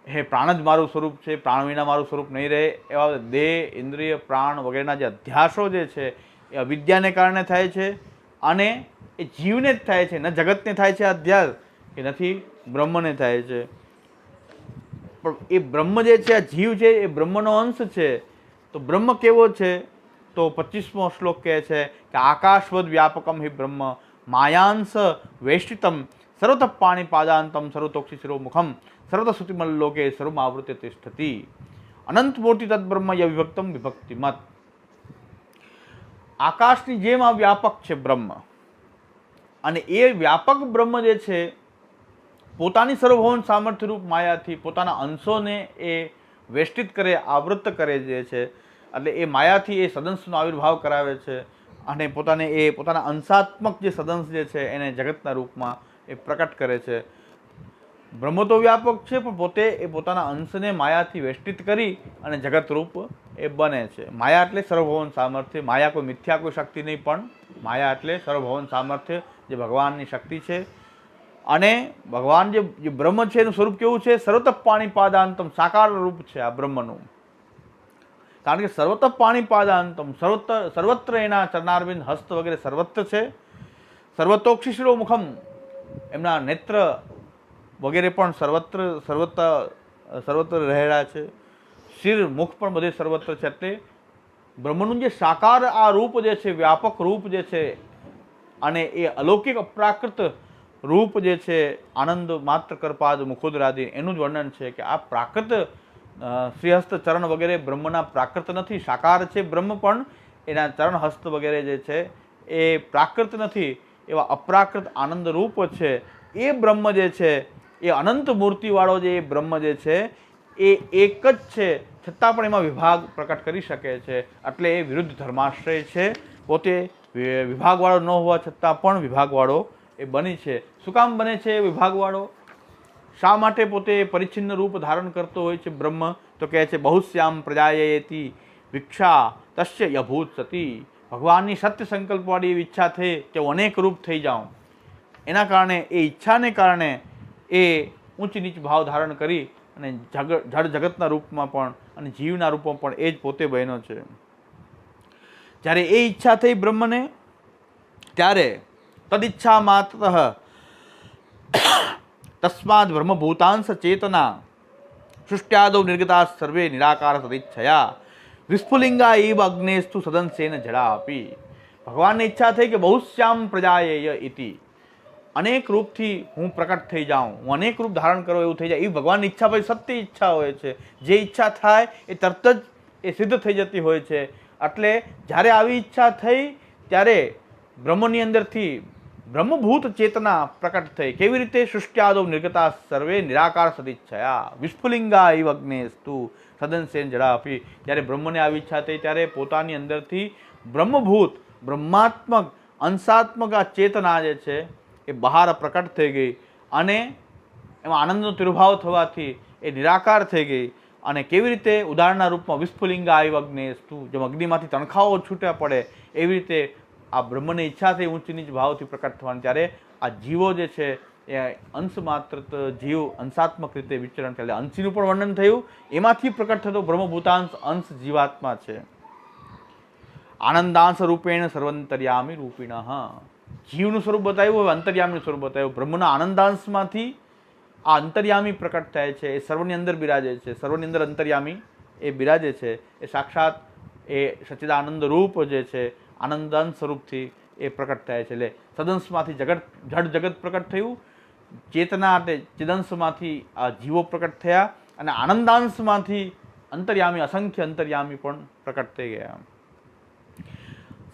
હે પ્રાણ જ મારું સ્વરૂપ છે, પ્રાણ વિના મારું સ્વરૂપ નહીં રહે. એવા દેહ, ઇન્દ્રિય, પ્રાણ વગેરેના જે અધ્યાસો જે છે એ અવિદ્યાને કારણે થાય છે, અને એ જીવને જ થાય છે, ન જગતને થાય છે અધ્યાસ, કે નથી બ્રહ્મને થાય છે. પણ એ બ્રહ્મ જે છે, આ જીવ છે, એ બ્રહ્મનો અંશ છે. તો બ્રહ્મ કેવો છે? તો 25મો શ્લોક કહે છે કે આકાશવદ વ્યાપકમ હિ બ્રહ્મ માયાંશ વેષ્ટિતમ સર્વતઃ પાણીપાદાંતમ સર્વતોક્ષી શિરોમુખમ સર્વતઃ શ્રુતિમલ્લોકે સર્વમાવૃત્ય તિષ્ઠતિ અનંતમૂર્તિ તદ્બ્રહ્મ વિભક્તમ વિભક્તિમત. આકાશની જેમ આ વ્યાપક છે બ્રહ્મ, અને એ વ્યાપક બ્રહ્મ જે છે પોતાની સર્વભૌમ સામર્થ્યરૂપ માયાથી પોતાના અંશોને એ વેષ્ટિત કરે, આવૃત્ત કરે જે છે. એટલે એ માયાથી એ સદંશનો આવિર્ભાવ કરાવે છે, અને પોતાના અંશાત્મક જે સદંશ જે છે એને જગતના રૂપમાં એ પ્રકટ કરે છે. બ્રહ્મ તો વ્યાપક છે, પણ પોતે એ પોતાના અંશને માયાથી વેષ્ટિત કરી અને જગતરૂપ એ બને છે. માયા એટલે સર્વભૌમ સામર્થ્ય. માયા કોઈ મિથ્યા કોઈ શક્તિ નહીં, પણ માયા એટલે સર્વભૌમ સામર્થ્ય જે ભગવાનની શક્તિ છે. અને ભગવાન જે બ્રહ્મ છે એનું સ્વરૂપ કેવું છે? સર્વતઃ પાણીપાદાંતમ, સાકાર રૂપ છે આ બ્રહ્મનું. કારણ કે સર્વતઃ પાણીપાદાંતમ, સર્વત્ર એના ચરણારવિંદ, હસ્ત વગેરે સર્વત્ર છે. સર્વતોક્ષી શિરોમુખમ, એમના નેત્ર વગેરે પણ સર્વત્ર રહેલા છે. શિર, મુખ પણ બધે સર્વત્ર છે. એટલે બ્રહ્મનું જે સાકાર આ રૂપ જે છે, વ્યાપક રૂપ જે છે, અને એ અલૌકિક અપ્રાકૃત રૂપ જે છે, આનંદ માત્ર કરપાદ મુખોદરાદિ, એનું જ વર્ણન છે કે આ પ્રાકૃત શ્રીહસ્ત ચરણ વગેરે બ્રહ્મના પ્રાકૃત નથી, સાકાર છે બ્રહ્મ, પણ એના ચરણ હસ્ત વગેરે જે છે એ પ્રાકૃત નથી, એવા અપ્રાકૃત આનંદ રૂપ છે. એ બ્રહ્મ જે છે એ અનંત મૂર્તિવાળો જે એ બ્રહ્મ જે છે એ એક જ છે, છતાં પણ એમાં વિભાગ પ્રકટ કરી શકે છે. એટલે એ વિરુદ્ધ ધર્માશ્રય છે. પોતે વિભાગવાળો ન હોવા છતાં પણ વિભાગવાળો એ બની છે. શું કામ બને છે વિભાગવાળો? શા માટે પોતે પરિચ્છિન્ન રૂપ ધારણ કરતો હોય છે બ્રહ્મ? તો કહે છે બહુશ્યામ પ્રજાયતિ વિક્ષા તસ્ય યભૂત સતી. ભગવાનની સત્ય સંકલ્પવાળી એવી ઈચ્છા થઈ કે હું અનેક રૂપ થઈ જાઉં. એના કારણે, એ ઈચ્છાને કારણે એ ઊંચ નીચ ભાવ ધારણ કરી અને જડ જગતના રૂપમાં પણ અને જીવના રૂપમાં પણ એ જ પોતે બન્યો છે. જ્યારે એ ઈચ્છા થઈ બ્રહ્મને, ત્યારે તદિચ્છા માત્ર તસ્માદ બ્રહ્મભૂતાંશ ચેતના સૃષ્ટ્યાદૌ નિર્ગતા સર્વે નિરાકાર સદિચ્છયા વિસ્ફુલિંગા એવ અગ્નેસ્તુ સદંશેન જડા આપી. ભગવાનની ઈચ્છા થઈ કે બહુશ્યામ પ્રજાયેય ઇતિ, અનેક રૂપથી હું પ્રકટ થઈ જાઉં, હું અનેક રૂપ ધારણ કરો એવું થઈ જાય. એ ભગવાનની ઈચ્છા પછી સત્ય ઈચ્છા હોય છે. જે ઈચ્છા થાય એ તરત જ એ સિદ્ધ થઈ જતી હોય છે. એટલે જ્યારે આવી ઈચ્છા થઈ ત્યારે બ્રહ્મની અંદરથી બ્રહ્મભૂત ચેતના પ્રકટ થઈ. કેવી રીતે? સૃષ્ટ્યાદૌ નિર્ગતા સર્વે નિરાકાર સદિચ્છયા વિસ્ફુલિંગા એવ અગ્નેસ્તુ સદંશેન જડા આપી. જ્યારે બ્રહ્મને આવી ઈચ્છા થઈ ત્યારે પોતાની અંદરથી બ્રહ્મભૂત બ્રહ્માત્મક અંશાત્મક આ ચેતના જે છે એ બહાર પ્રકટ થઈ ગઈ અને એમાં આનંદનો તિર્ભાવ થવાથી એ નિરાકાર થઈ ગઈ. અને કેવી રીતે? ઉદાહરણના રૂપમાં વિસ્ફુલિંગા આવ અગ્નેસ્તુ, જેમ અગ્નિમાંથી તણખાઓ છૂટ્યા પડે એવી રીતે આ બ્રહ્મની ઈચ્છા થઈ ઊંચ નીચ ભાવથી પ્રકટ થવાની. ત્યારે આ જીવો જે છે એ અંશ માત્ર જીવ અંશાત્મક રીતે વિચરણ કરે. અંશીનું પણ વર્ણન થયું. એમાંથી પ્રકટ થતો બ્રહ્મભૂતાંશ અંશ જીવાત્મા છે. આનંદાંશ રૂપેણ સર્વંતર્યામી રૂપિણ. જીવનું સ્વરૂપ બતાવ્યું, હવે અંતર્યામીનું સ્વરૂપ બતાવ્યું. બ્રહ્મના આનંદાંશમાંથી આ અંતર્યામી પ્રકટ થાય છે. એ સર્વની અંદર બિરાજે છે. સર્વની અંદર અંતર્યામી એ બિરાજે છે. એ સાક્ષાત એ સચ્ચિદાનંદ રૂપ જે છે આનંદાંશ સ્વરૂપથી એ પ્રકટ થાય છે. એટલે સદંશમાંથી જડ જગત પ્રકટ થયું, ચેતના એટલે ચિદંશમાંથી આ જીવો પ્રકટ થયા, અને આનંદાંશમાંથી અંતર્યામી અસંખ્ય અંતર્યામી પણ પ્રકટ થઈ ગયા.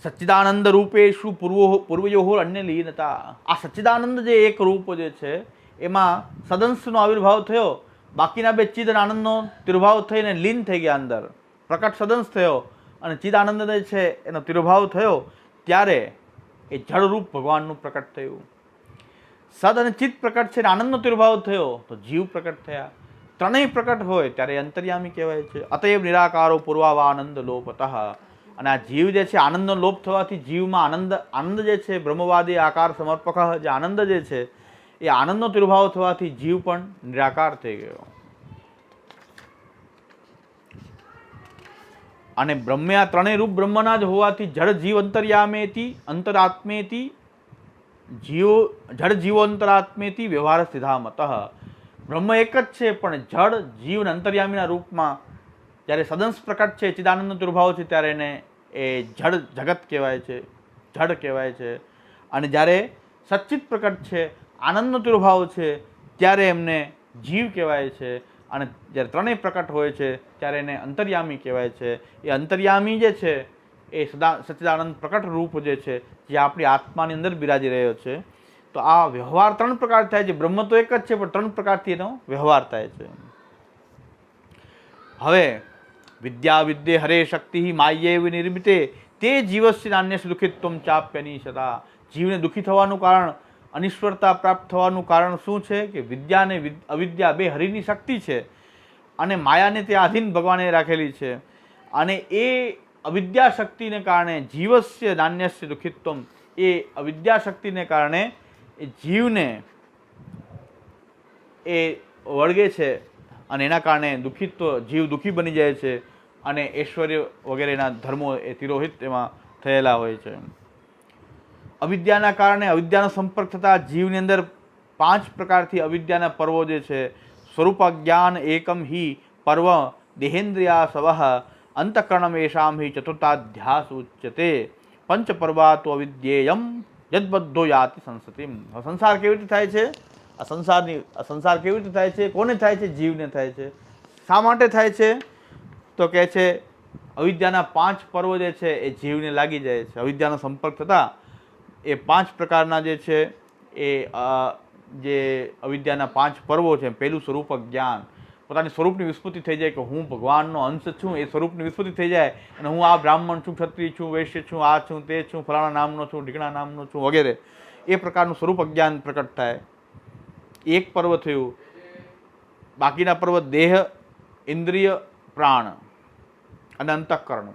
સચ્ચિદાનંદ રૂપેશુ પૂર્વયો અન્ય લીનતા. આ સચ્ચિદાનંદ જે એક રૂપ જે છે એમાં સદંશનો આવિર્ભાવ થયો, બાકીના બે ચિદ અને આનંદનો તિર્ભાવ થઈને લીન થઈ ગયા. અંદર પ્રકટ સદંશ થયો અને ચિદ આનંદ જે છે એનો તિર્ભાવ થયો ત્યારે એ જળરૂપ ભગવાનનું પ્રકટ થયું. સદ અને ચિત્ત પ્રકટ છે, આનંદનો તિર્ભાવ થયો તો જીવ પ્રકટ થયા. ત્રણેય પ્રકટ હોય ત્યારે અંતર્યામી કહેવાય છે. અતએવ નિરાકારો પૂર્વાવા આનંદ લોપતઃ. અને આ જીવ જે છે આનંદનો લોપ થવાથી જીવમાં આનંદ જે છે બ્રહ્મવાદી આકાર સમર્પક જે આનંદ જે છે એ આનંદનો તિર્ભાવ થવાથી જીવ પણ નિરાકાર થઈ ગયો. અને બ્રહ્મે આ ત્રણેય રૂપ બ્રહ્મના જ હોવાથી જડ જીવ અંતર્યામેથી અંતરાત્મેથી જડ જીવો અંતરાત્મેથી વ્યવહાર સિદ્ધા મતઃ. બ્રહ્મ એક જ છે પણ જડ જીવ અને અંતર્યામીના રૂપમાં જ્યારે સદંશ પ્રકટ છે, ચિદાનંદનો તિર્ભાવ છે, ત્યારે એને એ જડ જગત કહેવાય છે, જડ કહેવાય છે. અને જ્યારે સચ્ચિત પ્રકટ છે, આનંદનો તિર્ભાવ છે, ત્યારે એમને જીવ કહેવાય છે. અને જ્યારે ત્રણેય પ્રકટ હોય છે ત્યારે એને અંતર્યામી કહેવાય છે. એ અંતર્યામી જે છે એ સચ્ચિદાનંદ પ્રકટ રૂપ જે છે જે આપણી આત્માની અંદર બિરાજી રહ્યો છે. તો આ વ્યવહાર ત્રણ પ્રકાર થાય છે. બ્રહ્મ તો એક જ છે પણ ત્રણ પ્રકારથી એનો વ્યવહાર થાય છે. હવે વિદ્યા વિદ્યે હરે શક્તિ માય્યેવ નિર્મિતે તે જીવસ્ય નાન્યસ્ય દુઃખિત્વમ ચાપ્યનિશતા. જીવને દુઃખી થવાનું કારણ, અનિશ્વરતા પ્રાપ્ત થવાનું કારણ શું છે? કે વિદ્યા અને અવિદ્યા બે હરિની શક્તિ છે અને માયાને તે આધીન ભગવાને રાખેલી છે. અને એ અવિદ્યા શક્તિને કારણે જીવસ્ય નાન્યસ્ય દુઃખિત્વમ, એ અવિદ્યા શક્તિને કારણે એ જીવને એ વળગે છે અને એના કારણે જીવ દુઃખી બની જાય છે અને ઐશ્વર્ય વગેરેના ધર્મો એ તિરોહિત એમાં થયેલા હોય છે. અવિદ્યાના કારણે અવિદ્યાનો સંપર્ક થતાં જીવની અંદર 5 પ્રકારથી અવિદ્યાના પર્વો જે છે. સ્વરૂપ જ્ઞાન એકમ હિ પર્વ દેહેન્દ્રિયા સવઃ અંતઃકરણમ એષામ હિ ચતુર્થાધ્યાસ ઉચ્યતે પંચ પર્વાતો અવિદ્યેયમ યદ્બદ્ધો યાતિ સંસતિમ. સંસાર કેવી રીતે થાય છે? આ સંસાર કેવી રીતે થાય છે? કોને થાય છે? જીવને થાય છે. શા માટે થાય છે? તો કહે છે અવિદ્યાના 5 પર્વો જે છે એ જીવને લાગી જાય છે. અવિદ્યાનો સંપર્ક થતાં એ 5 પ્રકારના જે છે એ જે અવિદ્યાના 5 પર્વો છે. પહેલું સ્વરૂપ જ્ઞાન, પોતાની સ્વરૂપની વિસ્મૃતિ થઈ જાય કે હું ભગવાનનો અંશ છું, એ સ્વરૂપની વિસ્મૃતિ થઈ જાય અને હું આ બ્રાહ્મણ છું, ક્ષત્રિય છું, વૈશ્ય છું, આ છું, તે છું, ફલાણા નામનો છું, ઢીકણા નામનો છું વગેરે, એ પ્રકારનું સ્વરૂપ અજ્ઞાન પ્રકટ થાય. એક પર્વ થયું. બાકીના પર્વ દેહ, ઇન્દ્રિય, પ્રાણ અને અંતઃકરણ.